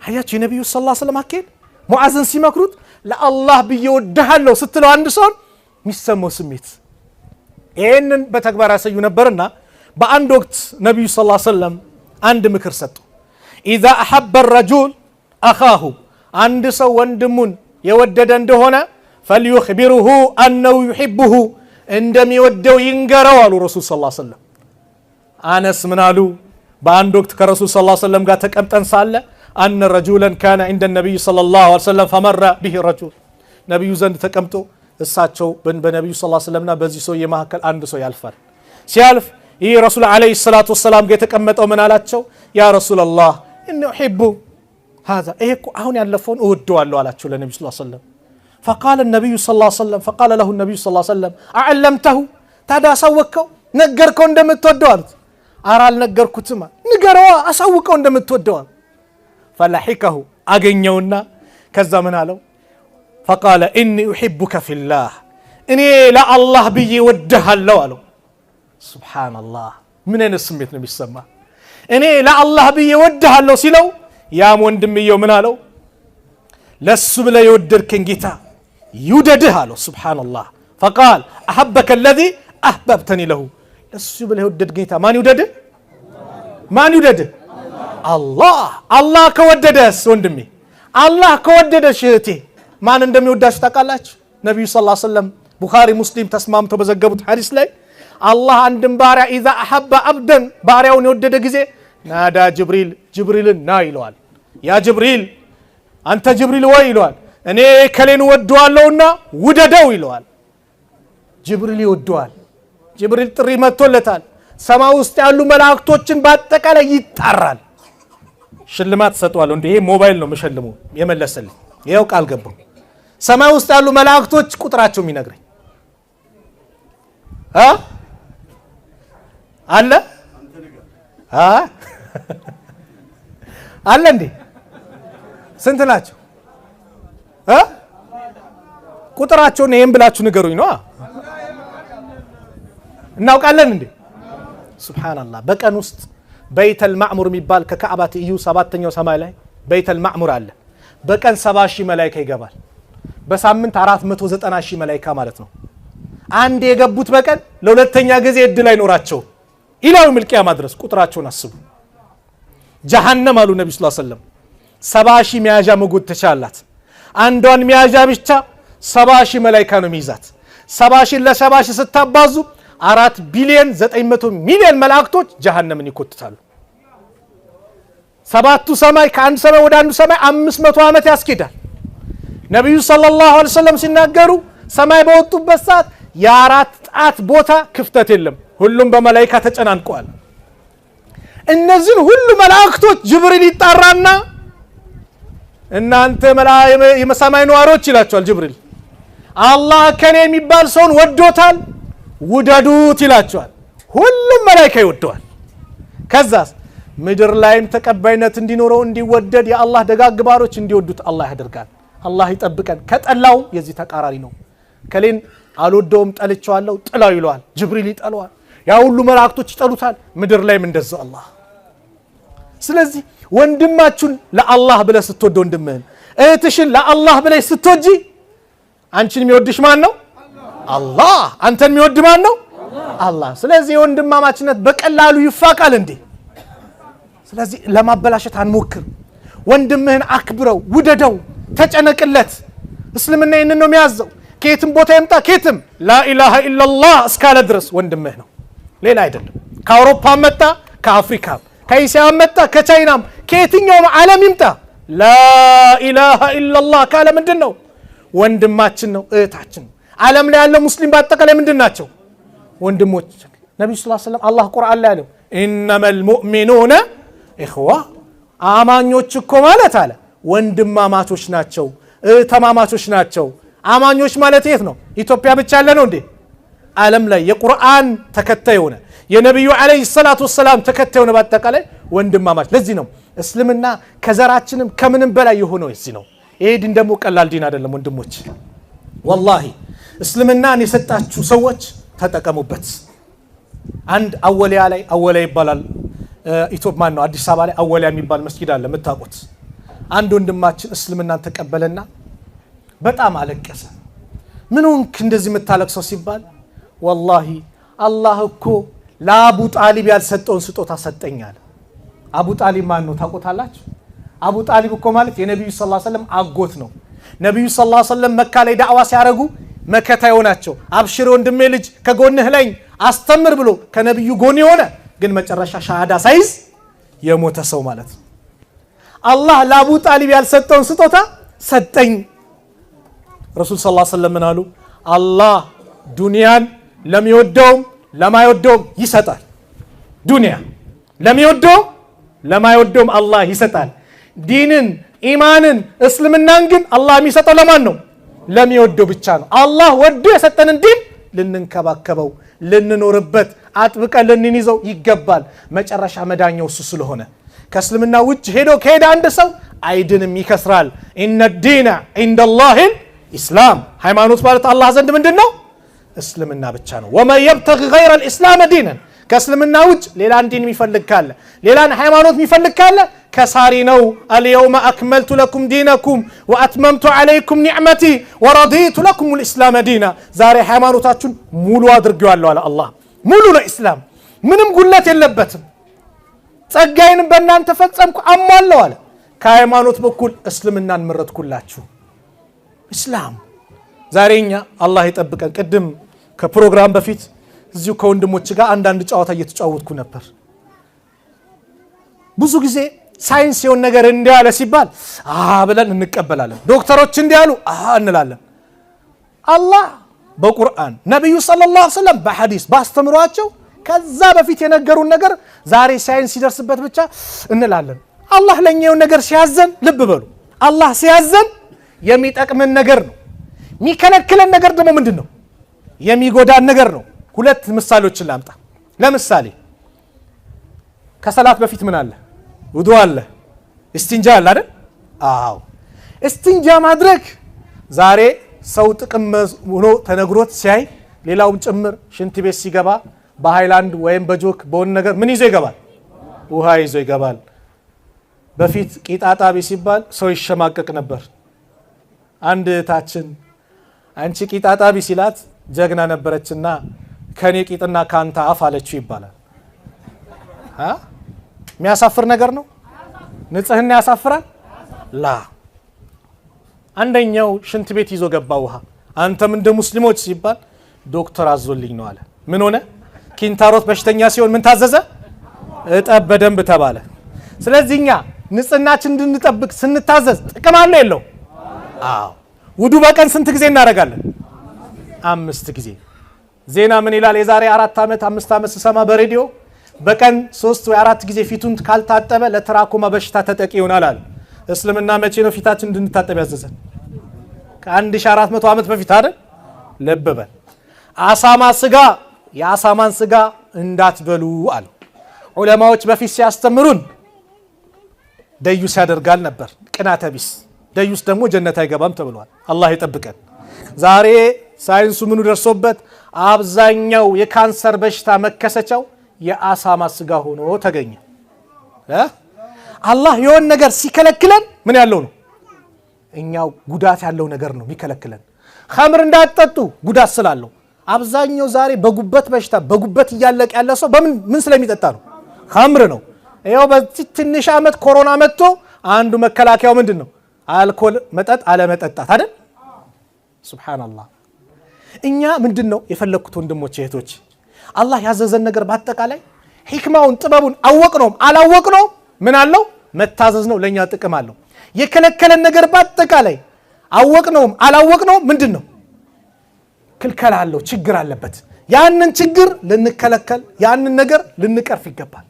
አያችሁ የነብዩ ሰለላሁ ዐለይሂ ወሰለም አከል ሙዓዝን ሲመክሩት ለአላህ ብዬ ወድሃለሁ ስትለው አንድ ሰው የሚሰማው ስሜት ይሄንን በተግባር ያሳዩ ነበርና በአንድ ወቅት ነብዩ ሰለላሁ ዐለይሂ ወሰለም አንድ ምክር ሰጡ። ኢዛ አሐበ الرجل اخاه አንድ ሰው ወንድሙን የወደደ እንደሆነ فليخبره انه يحبه እንደሚወደው ይንገረው አሉ ረሱል ሰለላሁ ዐለይሂ ወሰለም። አነስ ምን አሉ? በአንድ ወቅት ከረሱል ሰለላሁ ዐለይሂ ወሰለም ጋር ተቀምጠን ሳለ أن رجلا كان عند النبي صلى الله عليه وسلم فمر به رجل ነብዩ ዘንድ ተቀምጦ እሳቸው በነብዩ ሰለላሁ ዐለይሂ ወሰለምና በዚህ ሰው የማከል አንድ ሰው ያልፋል። ሲያልፍ ይህ ረሱል ዐለይሂ ሰላቱ ወሰላም ጋር የተቀመጠው ምን አላቸው? ያ ረሱላህ እኔ እحب هذا ይሄ እኮ አሁን ያለፈውን እወደዋለሁ አላቸው ለነብዩ ሰለላሁ ዐለይሂ ወሰለም። فقال النبي صلى الله عليه وسلم فقال له النبي صلى الله عليه وسلم أعلمته ታዲያ አሳወቀው ነገርከው እንደምትወደው አሉት። ኧረ አልነገርኩትም፣ ንገረዋ አሳውቀው እንደምትወደው። فلحقه አገኘውና ከዛ ምን አለው? فقال إني أحبك في الله እኔ ለአላህ ብዬ ወድሃለሁ አለው። ሱብሃንአላህ ምን አይነት ስሜት ነው የሚሰማ? እኔ ለአላህ ብዬ ወድሃለሁ ሲለው ያም ወንድምየው ምን አለው? ለሱ ብለ የወደድከኝ ጌታ ይውደድህ አለው። ሱብሃንአላህ فقال احبك الذي احببتني له እሱ ብለህ የወደድ ጌታ ማን ይውደድህ? ማን ይውደድህ? አላህ ከወደደስ ወንድሜ፣ አላህ ከወደደሽ እህቴ ማን እንደሚወዳሽ ታውቃላችሁ? ነብዩ ሰለላሁ ዐለይሂ ወሰለም ቡኻሪ ሙስሊም ተስማምተው በዘገቡት ሐዲስ ላይ አላህ አንድን ባሪያ اذا احب عبدا ባሪያውን የወደደ ጊዜ ናዳ ጅብሪልን ና ይለዋል። ያ ጅብሪል አንተ ጅብሪል ወይ ይለዋል። እኔ ከሌን ወደዋለሁና ውደደው ይለዋል። ጅብሪል ይወደዋል። ጅብሪል ጥሪ መጥቶለታል። ሰማይ ውስጥ ያሉ መላእክቶችን በአጠቃላይ ይጣራል። ሽልማት ሰጥቷለሁ። እንዴ ይሄ ሞባይል ነው መሸልሙ የመለሰልኝ። ይሄው ቃል ገባው። ሰማይ ውስጥ ያሉ መላእክቶች ቁጥራቸው የሚነግረኝ አለ አለ እንዴ ስንት ናቸው? ቁጥራቸውን ይሄን ብላችሁ ንገሩኝ ነው። እናውቃለን እንዴ? ሱብሃንአላህ። በቀን ውስጥ በይተል ማዕሙር የሚባል ከካዕባ ትይዩ 7ኛው ሰማይ ላይ በይተል ማዕሙር አለ። በቀን 70,000 መላእክት ይገባል። በሳምንት 490,000 መላእክት ማለት ነው። አንድ የገቡት በቀን ለሁለተኛ ጊዜ እድል አይኖራቸው ኢላው መልቂያማ ድረስ። ቁጥራቸውን አስቡ። ጀሃነም አሉ ነብዩ ሰለላሁ ዐለይሂ ወሰለም 70,000 መያዣ መጎተቻ አላት። አንዷን መያዣ ብቻ 70,000 መላእክት ነው የሚይዛት። 70,000 ለ70,000 ስታባዙ 4 ቢሊዮን 900 ሚሊዮን መላእክቶች ጀሃነምን ይኮትታሉ። ሰባቱ ሰማይ ከአንድ ሰማይ ወደ አንዱ ሰማይ 500 ዓመት ያስኬዳል። ነብዩ ሰለላሁ ዐለይሂ ወሰለም ሲናገሩ ሰማይ በወጡበት ሰዓት የአራት ጣት ቦታ ክፍተት የለም። ሁሉም በመላእክት ተጨናንቀዋል። እነዚህን ሁሉ መላእክቶች ጅብሪል ይጣራና እናንተ የሰማይ ነዋሪዎች ይላቸዋል ጅብሪል፣ አላህ ከኔ የሚባል ሰውን ወዶታል ውደዱት ይላቸዋል። ሁሉም መላእክት ይወደዋል። ከዛስ ምድር ላይም ተቀባይነት እንዲኖረው እንዲወደድ የአላህ ደጋግ ባሮች እንዲወዱት አላህ ያደርጋል። አላህ ይጠብቀን። ከጠላው የዚህ ተቃራሪ ነው። ከሌን አልወደውም ጠልቼዋለሁ ጥላው ይለዋል። ጅብሪል ይጠላዋል። ያ ሁሉ መላእክቶች ይጠሉታል። ምድር ላይም እንደዛው አላህ። ስለዚህ ወንድማችሁን ለአላህ ብለህ ስትወድ ወንድምህን፣ እህትሽን ለአላህ ብለህ ስትወጂ አንቺን የሚወድሽ ማን ነው? አላህ። አንተን የሚወድ ማን ነው? አላህ። ስለዚህ ወንድማማችነት በቀላሉ ይፋቃል እንዴ? ስለዚህ ለማበላሸት አንሞክር። ወንድምህን አክብረው፣ ውደደው፣ ተጨነቅለት። እስልምና ይህንን ነው የሚያዘው። ከየትም ቦታ ይምጣ ከየትም ላኢላሃ ኢላላህ እስካለ ድረስ ወንድምህ ነው፣ ሌላ አይደለም። ከአውሮፓ መጣ፣ ከአፍሪካም፣ ከእስያ መጣ፣ ከቻይናም፣ ከየትኛውም ዓለም ይምጣ ላኢላሃ ኢላላህ ካለ ምንድን ነው? ወንድማችን ነው፣ እህታችን ነው። ዓለም ላይ ያለው ሙስሊም በአጠቃላይ ምንድን ናቸው? ወንድሞች። ነብዩ ሰለላሁ ዐለይሂ ወሰለም አላህ ቁርአን ላይ ያለው ኢነመል ሙእሚኑነ ኢኽዋ፣ አማኞች እኮ ማለት አለ ወንድማማቾች ናቸው፣ ተማማቾች ናቸው። አማኞች ማለት የት ነው? ኢትዮጵያ ብቻ ያለ ነው እንዴ? ዓለም ላይ የቁርአን ተከታይ ሆነ የነብዩ አለይሂ ሰላቱ ወሰላም ተከታይ ሆነ በአጠቃላይ ወንድማማች። ለዚህ ነው እስልምና ከዘራችንም ከምንም በላይ የሆነው እዚህ ነው። ይሄ ዲን ደግሞ ቀላል ዲን አይደለም ወንድሞች። ወላሂ እስልምናን የሰጣችሁ ሰዎች ተጠቀሙበት። አንድ አወሊያ ላይ አወሊያ ይባላል ኢትዮጵያ ማን ነው አዲስ አበባ ላይ አወሊያ የሚባል መስጊድ አለ የምታውቁት። አንድ ወንድማችን እስልምናን ተቀበለና በጣም አለቀሰ። ምን ሆንክ እንደዚህ የምታለቅሰው ሲባል ወላሂ አላህ እኮ ለአቡ ጣሊብ ያልሰጠውን ስጦታ ሰጠኛል። አቡ ጣሊብ ማን ነው ታውቁታላችሁ? አቡ ጣሊብ እኮ ማለት የነብዩ ሰለላሁ ዐለይሂ ወሰለም አጎት ነው። ነብዩ ሰለላሁ ዐለይሂ ወሰለም መካ ላይ ዳዕዋ ሲያረጉ መከታ የሆናቸው አብሽር ወንድሜ ልጅ ከጎንህ ላይ አስተምር ብሎ ከነብዩ ጎን የሆነ ግን መጨረሻ ሻሃዳ ሳይዝ የሞተ ሰው ማለት ነው። አላህ ለአቡ ጣሊብ ያልሰጠውን ስጦታ ሰጠኝ። ረሱል ሰለላሁ ዐለይሂ ወሰለም ምን አሉ? አላህ ዱንያን ለሚወደውም ለማይወደውም ይሰጣል። ዱንያ ለሚወደውም ለማይወደውም አላህ ይሰጣል። ዲንን፣ ኢማንን፣ እስልምናን ግን አላህ የሚሰጠው ለማን ነው? ለሚወደው ብቻ ነው። አላህ ወዶ የሰጠንን ዲን ልንንከባከበው፣ ልንኖርበት፣ አጥብቀን ልንይዘው ይገባል። መጨረሻ መዳኛው እሱ ስለሆነ ከእስልምና ውጭ ሄዶ ከሄደ አንድ ሰው አይድንም፣ ይከስራል። ኢነ ዲነ ዒንደላሂ ኢስላም፣ ሃይማኖት ማለት አላህ ዘንድ ምንድን ነው? እስልምና ብቻ ነው። ወመን የብተጊ ገይረ ልእስላም ዲነን፣ ከእስልምና ውጭ ሌላን ዲን የሚፈልግ ካለ ሌላን ሃይማኖት የሚፈልግ ካለ ከሳሪ ነው። አልየውመ አክመልቱ ለኩም ዲነኩም ወአትመምቱ ዐለይኩም ኒዕመቲ ወረዲቱ ለኩም ልእስላመ ዲና። ዛሬ ሃይማኖታችሁን ሙሉ አድርጌዋለሁ አለ አላህ። ሙሉ ነው ኢስላም፣ ምንም ጉለት የለበትም። ጸጋዬንም በእናንተ ፈጸምኩ አሟለሁ አለ። ከሃይማኖት በኩል እስልምናን መረጥኩላችሁ። ኢስላም ዛሬኛ አላህ ይጠብቀን። ቅድም ከፕሮግራም በፊት እዚሁ ከወንድሞች ጋር አንዳንድ ጨዋታ እየተጫወትኩ ነበር። ብዙ ጊዜ ሳይንስ የሆነ ነገር እንዲያለ ሲባል ብለን እንቀበላለን። ዶክተሮች እንዲያሉ እንላለን። አላህ በቁርአን ነብዩ ሰለላሁ ዐለይሂ ወሰለም በሐዲስ ባስተምሯቸው ከዛ በፊት የነገሩን ነገር ዛሬ ሳይንስ ሲደርስበት ብቻ እንላለን። አላህ ለኛ የሆነ ነገር ሲያዘን ልብ በሉ፣ አላህ ሲያዘን የሚጠቅመን ነገር ነው። የሚከለክለን ነገር ደግሞ ምንድነው? የሚጎዳን ነገር ነው። ሁለት ምሳሌዎችን ላምጣ። ለምሳሌ ከሰላት በፊት ምን አለ? ውዱ አለ፣ እስቲንጃ አለ አይደል? አዎ። እስቲንጃ ማድረግ ዛሬ ሰው ጥቅም ሆኖ ተነግሮት ሲያይ ሌላውም ጭምር ሽንት ቤት ሲገባ በሃይላንድ ወይም በጆክ በሆነ ነገር ምን ይዞ ይገባል? ውሃ ይዞ ይገባል። በፊት ቂጣጣቢ ሲባል ሰው ይሸማቀቅ ነበር። አንድ እህታችን አንቺ ቂጣጣቢ ሲላት ጀግና ነበረችና ከኔ ቂጥና ካንተ አፍ አለችው ይባላል። የሚያሳፍር ነገር ነው? ንጽህና ያሳፍራል? ላ አንደኛው ሽንት ቤት ይዞ ገባ ውሃ። አንተም እንደ ሙስሊሞች ሲባል ዶክተር አዞልኝ ነው አለ። ምን ሆነ? ኪንታሮት በሽተኛ ሲሆን ምን ታዘዘ? እጠብ በደንብ ተባለ። ስለዚህ እኛ ንጽህናችን እንድንጠብቅ ስንታዘዝ ጥቅም አለ የለው? አዎ። ውዱ በቀን ስንት ጊዜ እናደርጋለን? 5 ጊዜ። ዜና ምን ይላል? የዛሬ 4 ዓመት 5 ዓመት ስሰማ በሬዲዮ በቀን 3 ወይ 4 ጊዜ ፊቱን ካልታጠበ ለትራኮማ በሽታ ተጠቂ ይሆናል አለ። እስልምና መቼ ነው ፊታችን እንድንታጠብ ያዘዘን? ከ1400 ዓመት በፊት አይደል? ልብ በል። አሳማ ስጋ፣ የአሳማን ስጋ እንዳትበሉ አሉ ዑለማዎች በፊት ሲያስተምሩን። ደዩስ ያደርጋል ነበር፣ ቅናተ ቢስ። ደዩስ ደግሞ ጀነት አይገባም ተብሏል። አላህ ይጠብቀን። ዛሬ ሳይንሱ ምኑ ደርሶበት አብዛኛው የካንሰር በሽታ መከሰቻው የአሳማ ስጋ ሆኖ ተገኘ። አላህ የሆነ ነገር ሲከለክለን ምን ያለው ነው? እኛው ጉዳት ያለው ነገር ነው የሚከለክለን። ኸምር እንዳትጠጡ ጉዳት ስላለው አብዛኛው ዛሬ በጉበት በሽታ በጉበት እያለቀ ያለ ሰው ምን ስለሚጠጣ ነው? ኸምር ነው። ይኸው በዚህ ትንሽ ዓመት ኮሮና መጥቶ አንዱ መከላከያው ምንድን ነው? አልኮል መጠጥ አለመጠጣት አይደል? ሱብሃንአላህ። እኛ ምንድን ነው የፈለኩት ወንድሞች እህቶች፣ አላህ ያዘዘን ነገር በአጠቃላይ ሂክማውን ጥበቡን አወቅነውም አላወቅነውም ምን አለው? መታዘዝ ነው። ለኛ ጥቅም አለው። የከለከለን ነገር በአጠቃላይ አወቅነውም አላወቅነውም ምንድን ነው? ክልከላ አለው፣ ችግር አለበት። ያንን ችግር ልንከለከል፣ ያንን ነገር ልንቀርፍ ይገባል።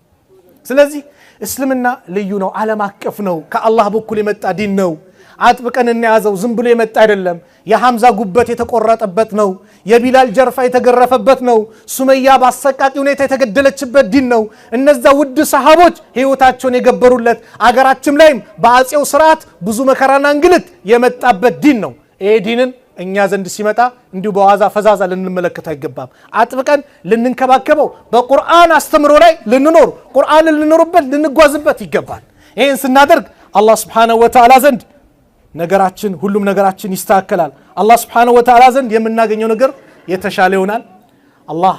ስለዚህ እስልምና ልዩ ነው፣ ዓለም አቀፍ ነው፣ ከአላህ በኩል የመጣ ዲን ነው። አጥብቀን እንያዘው። ዝም ብሎ የመጣ አይደለም። የሐምዛ ጉበት የተቆረጠበት ነው። የቢላል ጀርፋ የተገረፈበት ነው። ሱመያ በአሰቃቂ ሁኔታ የተገደለችበት ዲን ነው። እነዛ ውድ ሰሃቦች ህይወታቸውን የገበሩለት፣ አገራችን ላይም በአጼው ስርዓት ብዙ መከራና እንግልት የመጣበት ዲን ነው። ይሄ ዲንን እኛ ዘንድ ሲመጣ እንዲሁ በዋዛ ፈዛዛ ልንመለከት አይገባም። አጥብቀን ልንንከባከበው፣ በቁርአን አስተምሮ ላይ ልንኖር፣ ቁርአን ልንኖርበት ልንጓዝበት ይገባል። ይህን ስናደርግ አላህ ስብሓነሁ ወተዓላ ዘንድ ነገራችን ሁሉም ነገራችን ይስተካከላል። አላህ ስብሓነሁ ወተዓላ ዘንድ የምናገኘው ነገር የተሻለ ይሆናል። አላህ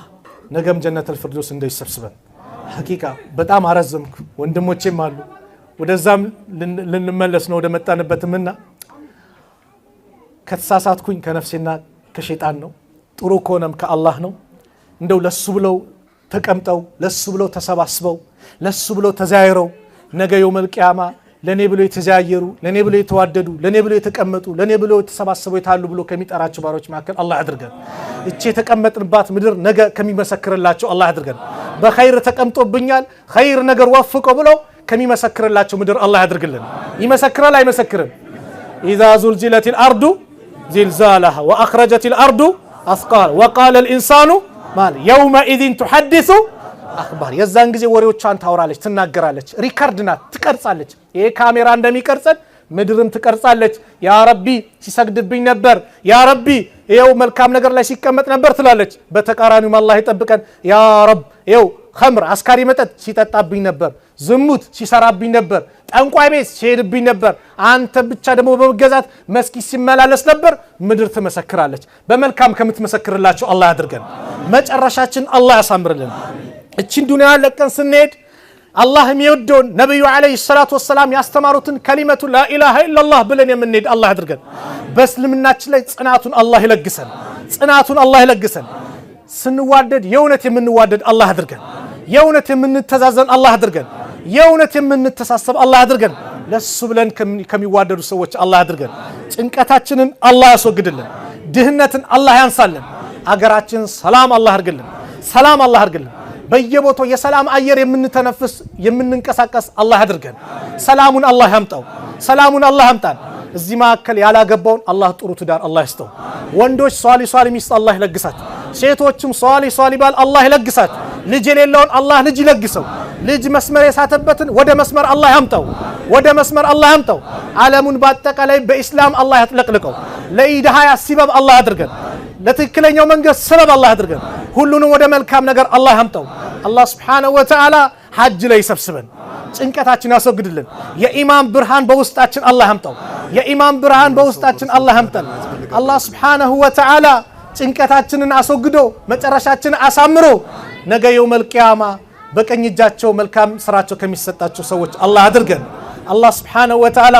ነገም ጀነተል ፊርደውስ እንደይሰብስበን። ሐቂቃ በጣም አረዘምኩ፣ ወንድሞቼም አሉ። ወደዛም ልንመለስ ነው ወደ መጣንበትምና ከተሳሳትኩኝ ከነፍሴና ከሸይጣን ነው፣ ጥሩ ከሆነም ከአላህ ነው። እንደው ለሱ ብለው ተቀምጠው፣ ለሱ ብለው ተሰባስበው፣ ለሱ ብለው ተዛይረው ነገ የውመል ቂያማ ለኔ ብሎ የተዛየሩ፣ ለኔ ብሎ የተዋደዱ፣ ለኔ ብሎ የተቀመጡ፣ ለኔ ብሎ የተሰባሰበው የታሉ ብሎ ከሚጠራቸው ባሮች መካከል አላህ ያድርገን። እቺ የተቀመጥንባት ምድር ነገ ከሚመሰክርላቸው አላህ ያድርገን። በኸይር ተቀምጦብኛል ኸይር ነገር ወፍቆ ብሎ ከሚመሰክርላቸው ምድር አላህ ያድርግልን። ይመሰክራል አይመሰክርም? ኢዛ ዙልዚለቲል አርዱ ዚልዛለሃ ወአኽረጀቲል አርዱ አስቃል ወቃለ ልኢንሳኑ የውመኢዚን ቱሐዲሱ አክባር። የዛን ጊዜ ወሬዎቿን ታወራለች፣ ትናገራለች፣ ሪካርድ ናት፣ ትቀርጻለች። ይሄ ካሜራ እንደሚቀርጸን ምድርም ትቀርጻለች። ያ ረቢ ሲሰግድብኝ ነበር፣ ያ ረቢ ይኸው መልካም ነገር ላይ ሲቀመጥ ነበር ትላለች። በተቃራኒውም አላህ ይጠብቀን። ያ ረብ ይኸው ኸምር አስካሪ መጠጥ ሲጠጣብኝ ነበር፣ ዝሙት ሲሰራብኝ ነበር፣ ጠንቋይ ቤት ሲሄድብኝ ነበር አንተ ብቻ ደግሞ በመገዛት መስጊድ ሲመላለስ ነበር ምድር ትመሰክራለች በመልካም ከምትመሰክርላችሁ አላህ ያድርገን መጨረሻችን አላህ ያሳምርልን እቺን ዱንያ ለቀን ስንሄድ አላህ የሚወደውን ነብዩ አለይሂ ሰላቱ ወሰለም ያስተማሩትን ከሊመቱ ላ ኢላሃ ኢላላህ ብለን የምንሄድ አላህ ያድርገን በእስልምናችን ላይ ጽናቱን አላህ ይለግሰን ስንዋደድ የእውነት የምንዋደድ አላህ ያድርገን የእውነት የምንተዛዘን አላህ ያድርገን የእውነት የምንተሳሰብ አላህ ያድርገን ለሱ ብለን ከሚዋደዱ ሰዎች አላህ ያድርገን ጭንቀታችንን አላህ ያስወግድልን ድህነትን አላህ ያንሳልን አገራችን ሰላም አላህ ያድርግልን በየቦታው የሰላም አየር የምንተነፍስ የምንንቀሳቀስ አላህ ያድርገን ሰላሙን አላህ ያምጣን እዚህ ማከል ያላገባውን አላህ ጥሩ ትዳር አላህ ይስጠው ወንዶች ሷሊ ሚስት አላህ ይለግሳቸው ሴቶችም ሷሊ ባል አላህ ይለግሳቸው ልጅ የሌለውን አላህ ልጅ ይለግሰው ልጅ መስመር የሳተበትን ወደ መስመር አላህ ያምጣው ዓለሙን በአጠቃላይ በእስላም አላህ ያጥለቅልቀው ለኢድሃያ ሲበብ አላህ ያድርገን ለትክክለኛው መንገድ ሰበብ አላህ ያድርገን ሁሉንም ወደ መልካም ነገር አላህ ያምጣው አላህ Subhanahu Wa Ta'ala ሐጅ ላይ ይሰብስበን ጭንቀታችን ያስወግድልን የኢማን ብርሃን በውስጣችን አላህ ያምጣው አላህ Subhanahu Wa Ta'ala ጭንቀታችንን አስወግዶ መጨረሻችንን አሳምሮ ነገ የውመል ቂያማ በቀኝ እጃቸው መልካም ስራቸው ከሚሰጣቸው ሰዎች አላህ ያድርገን አላህ Subhanahu Wa Ta'ala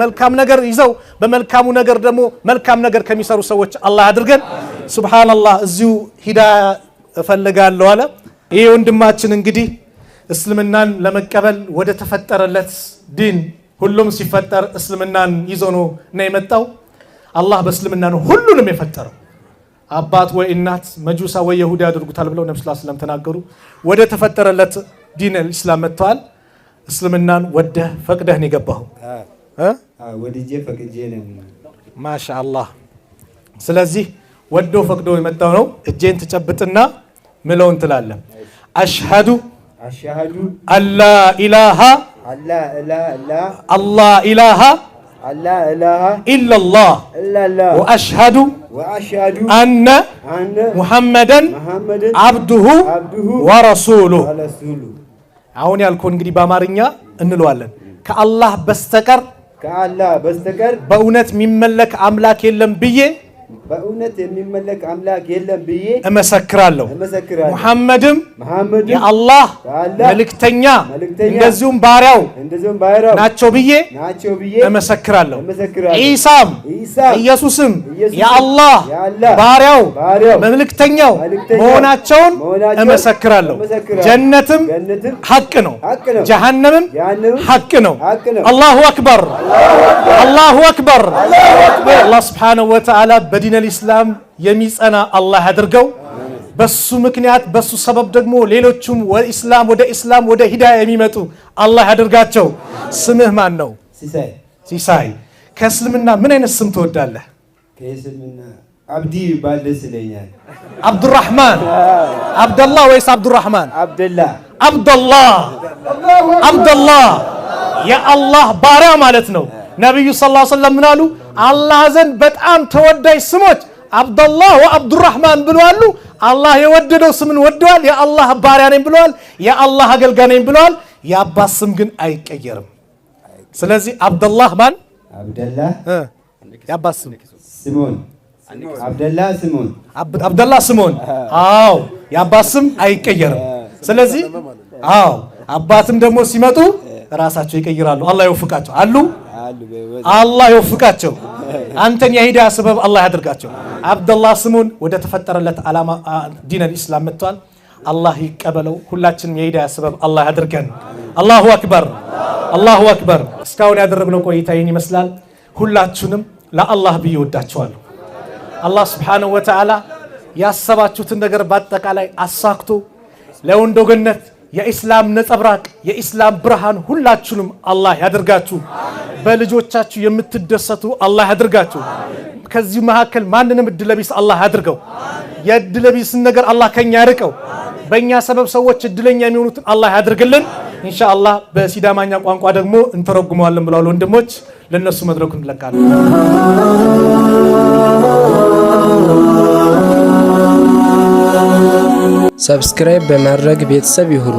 መልካም ነገር ይዘው በመልካሙ ነገር ደግሞ መልካም ነገር ከሚሰሩ ሰዎች አላህ ያድርገን ሱብሃንአላህ እዚሁ ሂዳያ እፈልጋለሁ አለ ይሄ ወንድማችን እንግዲህ እስልምናን ለመቀበል ወደ ተፈጠረለት ዲን ሁሉም ሲፈጠር እስልምናን ይዞ ነው የመጣው አላህ በእስልምና ነው ሁሉንም የፈጠረው አባት ወይ እናት መጁሳ ወይ ይሁዳ ያድርጉታል ብለው ነብዩ ሰለላሁ ዐለይሂ ወሰለም ተናገሩ ወደ ተፈጠረለት ዲን እስላም መጥቷል እስልምናን ወደ ፈቅደህ ነው የገባው ወዲጄ ፈቅጄ ነው ማሻአላህ ስለዚህ ወዶ ፈቅዶ የመጣው ነው እጄን ተጨብጥና ምለውን ትላለ አሽሃዱ አላ ኢላሃ إلا الله وأشهد أن محمدا عبده ورسوله አሁን ያልኩን እንግዲህ በአማርኛ እንለዋለን ከአላህ በስተቀር በእውነት የሚመለክ አምላክ የለም ብዬ እመሰክራለሁ ሙሐመድም የአላህ መልእክተኛ እንደዚሁም ባሪያው ናቸው ብዬ እመሰክራለሁ ኢሳም ኢየሱስም የአላህ ባሪያው መልእክተኛው መሆናቸውን እመሰክራለሁ ጀነትም ሐቅ ነው ጀሃነምም ሐቅ ነው አላሁ አክበር አላህ Subhanahu Wa Ta'ala በዲን الاسلام የሚጸና አላህ ያድርገው በሱ ምክንያት በሱ ሰበብ ደግሞ ሌሎችም ወደ እስላም ወደ ሂዳያ የሚመጡ አላህ ያድርጋቸው ስምህ ማን ነው ሲሳይ ከእስልምና ምን አይነት ስም ትወዳለህ ከእስልምና አብዲ ባል ደስ ይለኛል አብዱራህማን አብደላህ ወይስ አብዱራህማን አብደላህ የአላህ ባሪያ ማለት ነው ነብዩ ሰለላሁ ዐለይሂ ወሰለም ምናሉ አላህ ዘንድ በጣም ተወዳጅ ስሞች አብደላህ ወአብዱራህማን ብለዋል አላህ የወደደው ስምን ወደዋል የአላህ ባሪያ ነኝ ብለዋል የአላህ አገልጋይ ነኝ ብለዋል የአባስ ስም ግን አይቀየርም ስለዚህ አብደላህ ማን የአባስ ስም ስሞን አብደላህ ስሞን አዎ የአባስ ስም አይቀየርም ስለዚህ አዎ አባትም ደግሞ ሲመጡ ራሳቸው ይቀይራሉ አላህ ይወፍቃቸው አላህ ይወፍቃቸው አንተን የሂዳያ ሰበብ አላህ ያድርጋቸው አብደላህ ስሙን ወደ ተፈጠረለት ዓላማ ዲን الاسلام መጥቷል አላህ ይቀበለው ሁላችንም የሂዳያ ሰበብ አላህ ያድርገን አላሁ አክበር እስካሁን ያደረግነው ቆይታ ይሄን ይመስላል ሁላችንም ለአላህ ብዬ ወዳችኋለሁ አላህ Subhanahu Wa Ta'ala ያሰባችሁትን ነገር በአጠቃላይ አሳክቶ ለወንዶ ገነት የኢስላም ነጸብራቅ የኢስላም ብርሃን ሁላችሁንም አላህ ያድርጋችሁ በልጆቻችሁ የምትደሰቱ አላህ ያድርጋችሁ ከዚህ መሐከል ማንንም እድለቢስ አላህ ያድርገው የእድለቢስን ነገር አላህ ከኛ ያርቀው በእኛ ሰበብ ሰዎች እድለኛ የሚሆኑትን አላህ ያድርግልን ኢንሻአላህ በሲዳማኛ ቋንቋ ደግሞ እንተረጉመዋለን ብለዋል ወንድሞች ለነሱ መድረኩን እንለቃለን ሰብስክራይብ በማድረግ ቤተሰብ ይሁኑ